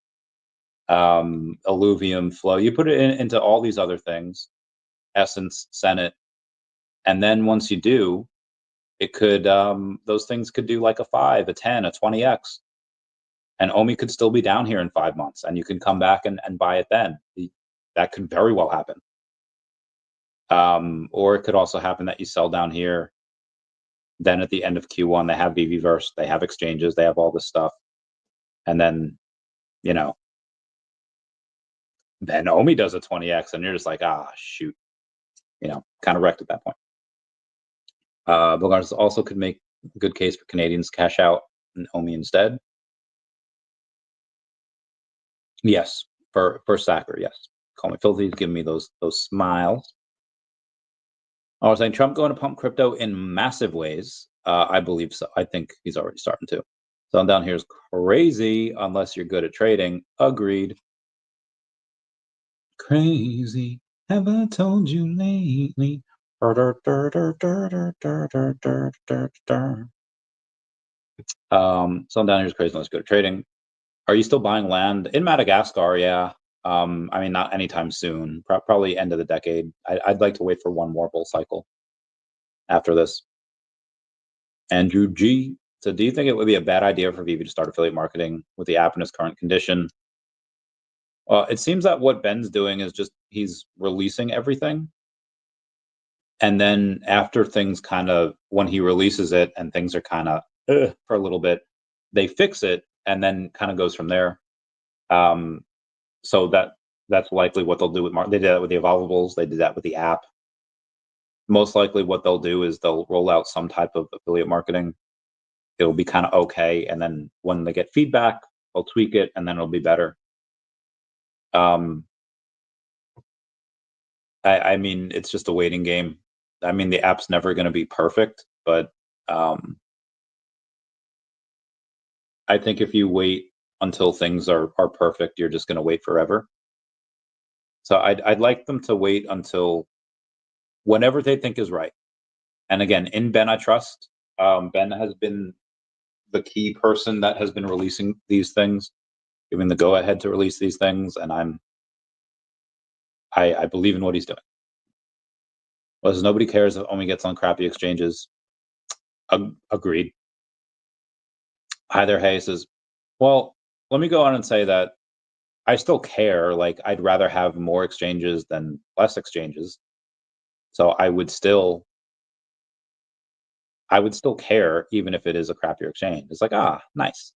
Alluvium, Flow. You put it into all these other things, Essence, Senate, and then once you do, it could those things could do like a 5, a 10, a 20x, and OMI could still be down here in 5 months, and you can come back and buy it then. That could very well happen. Or it could also happen that you sell down here. Then at the end of Q1, they have VeVe, they have exchanges, they have all this stuff, and then then OMI does a 20x, and you're just like, shoot, kind of wrecked at that point. Bogarts also could make a good case for Canadians cash out in OMI instead. Yes, for Sacker, yes. Call Me Filthy, give me those smiles. I was saying Trump going to pump crypto in massive ways. I believe so. I think he's already starting to. So down here is crazy unless you're good at trading. Agreed. Crazy. Have I told you lately? So down here is crazy unless you're good at trading. Are you still buying land in Madagascar? Yeah. I mean, not anytime soon. Probably end of the decade. I'd like to wait for one more bull cycle after this. Andrew G. So do you think it would be a bad idea for VeVe to start affiliate marketing with the app in its current condition? It seems that what Ben's doing is just he's releasing everything. And then after things when he releases it and things are kind of for a little bit, they fix it and then kind of goes from there. So that's likely what they'll do with they did that with the evolvables. They did that with the app. Most likely what they'll do is they'll roll out some type of affiliate marketing. It'll be kind of okay. And then when they get feedback, they'll tweak it and then it'll be better. I mean, it's just a waiting game. I mean, the app's never going to be perfect, but I think if you wait until things are perfect, you're just going to wait forever. So I'd like them to wait until whenever they think is right. And again, in Ben, I trust. Ben has been the key person that has been releasing these things, giving the go ahead to release these things, and I believe in what he's doing. Well, nobody cares if OMI gets on crappy exchanges. Agreed. Either Hay says, well, let me go on and say that I still care. Like, I'd rather have more exchanges than less exchanges. So I would still care, even if it is a crappier exchange. It's like, nice.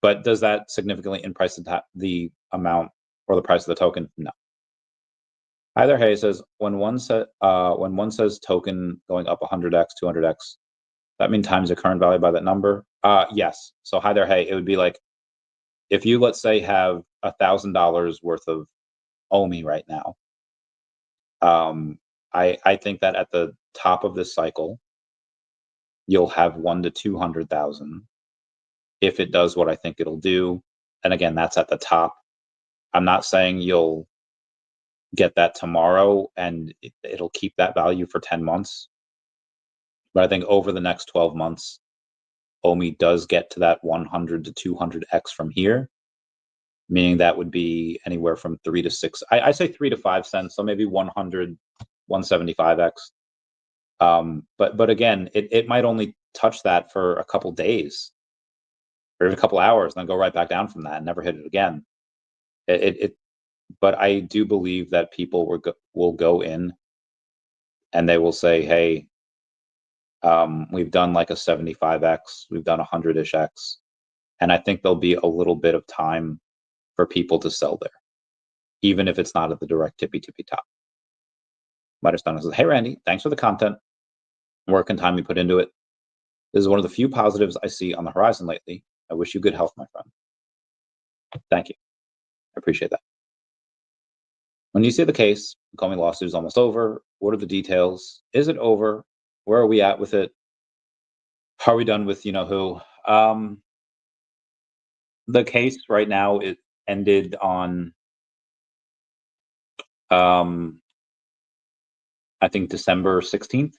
But does that significantly increase the amount or the price of the token? No. Either Hay says, when one says token going up 100x, 200x, that means times the current value by that number? Yes. So either Hay, it would be like, if you, let's say, have $1,000 worth of OMI right now, I think that at the top of this cycle, you'll have 1 to 200,000 if it does what I think it'll do. And again, that's at the top. I'm not saying you'll get that tomorrow and it'll keep that value for 10 months. But I think over the next 12 months, OMI does get to that 100 to 200x from here, meaning that would be anywhere from 3 to 6. I say 3 to 5 cents, so maybe 100, 175x. But again, it might only touch that for a couple days or a couple hours, and then go right back down from that and never hit it again. But I do believe that people will go in and they will say, hey, we've done like a 75x, we've done 100-ish x, and I think there'll be a little bit of time for people to sell there, even if it's not at the direct tippy top. Might've says, hey Randy, thanks for the content, work and time you put into it. This is one of the few positives I see on the horizon lately. I wish you good health, my friend. Thank you. I appreciate that. When you say the case, the Ecomi lawsuit is almost over. What are the details? Is it over? Where are we at with it? Are we done with who? The case right now, it ended on I think December 16th.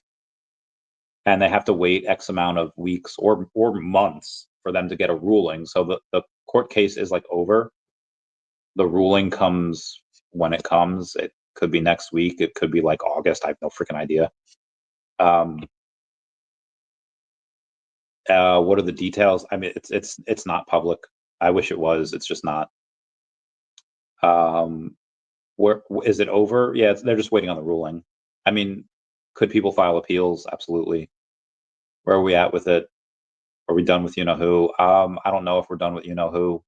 And they have to wait X amount of weeks or months for them to get a ruling. So the court case is like over. The ruling comes when it comes. It could be next week. It could be like August. I have no freaking idea. What are the details? I mean, it's not public. I wish it was. It's just not. Where is it over? Yeah, they're just waiting on the ruling. I mean, could people file appeals? Absolutely. Where are we at with it? Are we done with who? I don't know if we're done with who.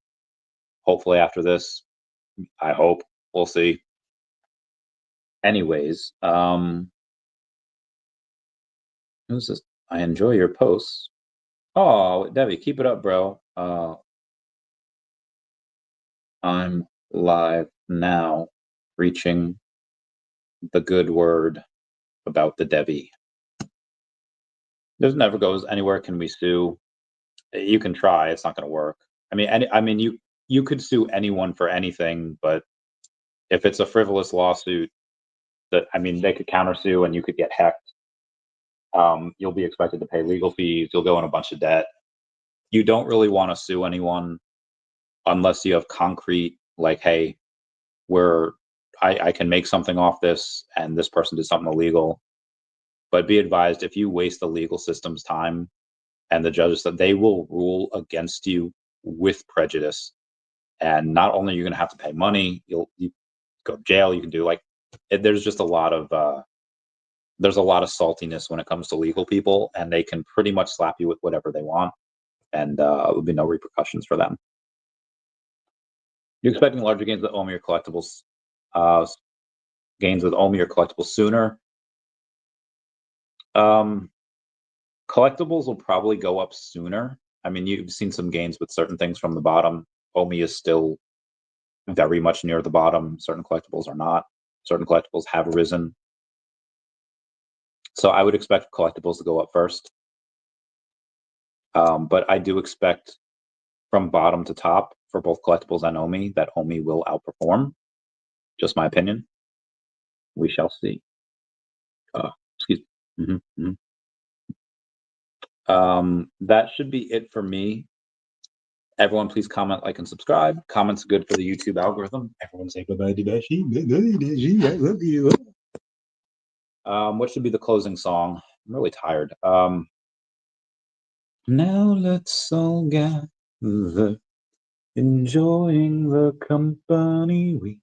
Hopefully after this, I hope. We'll see. Anyways, who's this? I enjoy your posts. Oh, Debbie, keep it up, bro. I'm live now, preaching the good word about the DEVVE. This never goes anywhere. Can we sue? You can try. It's not going to work. I mean, you could sue anyone for anything, but if it's a frivolous lawsuit, they could countersue and you could get hacked. You'll be expected to pay legal fees. You'll go in a bunch of debt. You don't really want to sue anyone unless you have concrete, like, hey, I can make something off this and this person did something illegal. But be advised, if you waste the legal system's time and the judges, that they will rule against you with prejudice. And not only are you going to have to pay money, you go to jail. You can do there's just a lot of saltiness when it comes to legal people, and they can pretty much slap you with whatever they want, and there'll be no repercussions for them. You're expecting larger gains with OMI or collectibles? Gains with OMI or collectibles sooner? Collectibles will probably go up sooner. I mean, you've seen some gains with certain things from the bottom. OMI is still very much near the bottom. Certain collectibles are not. Certain collectibles have risen. So I would expect collectibles to go up first. But I do expect from bottom to top for both collectibles and OMI that OMI will outperform. Just my opinion. We shall see. Excuse me. That should be it for me. Everyone, please comment, like, and subscribe. Comments good for the YouTube algorithm. Everyone say bye-bye to Dashi. Bye-bye, Dashi. I love you. What should be the closing song? I'm really tired. Now let's all gather, enjoying the company we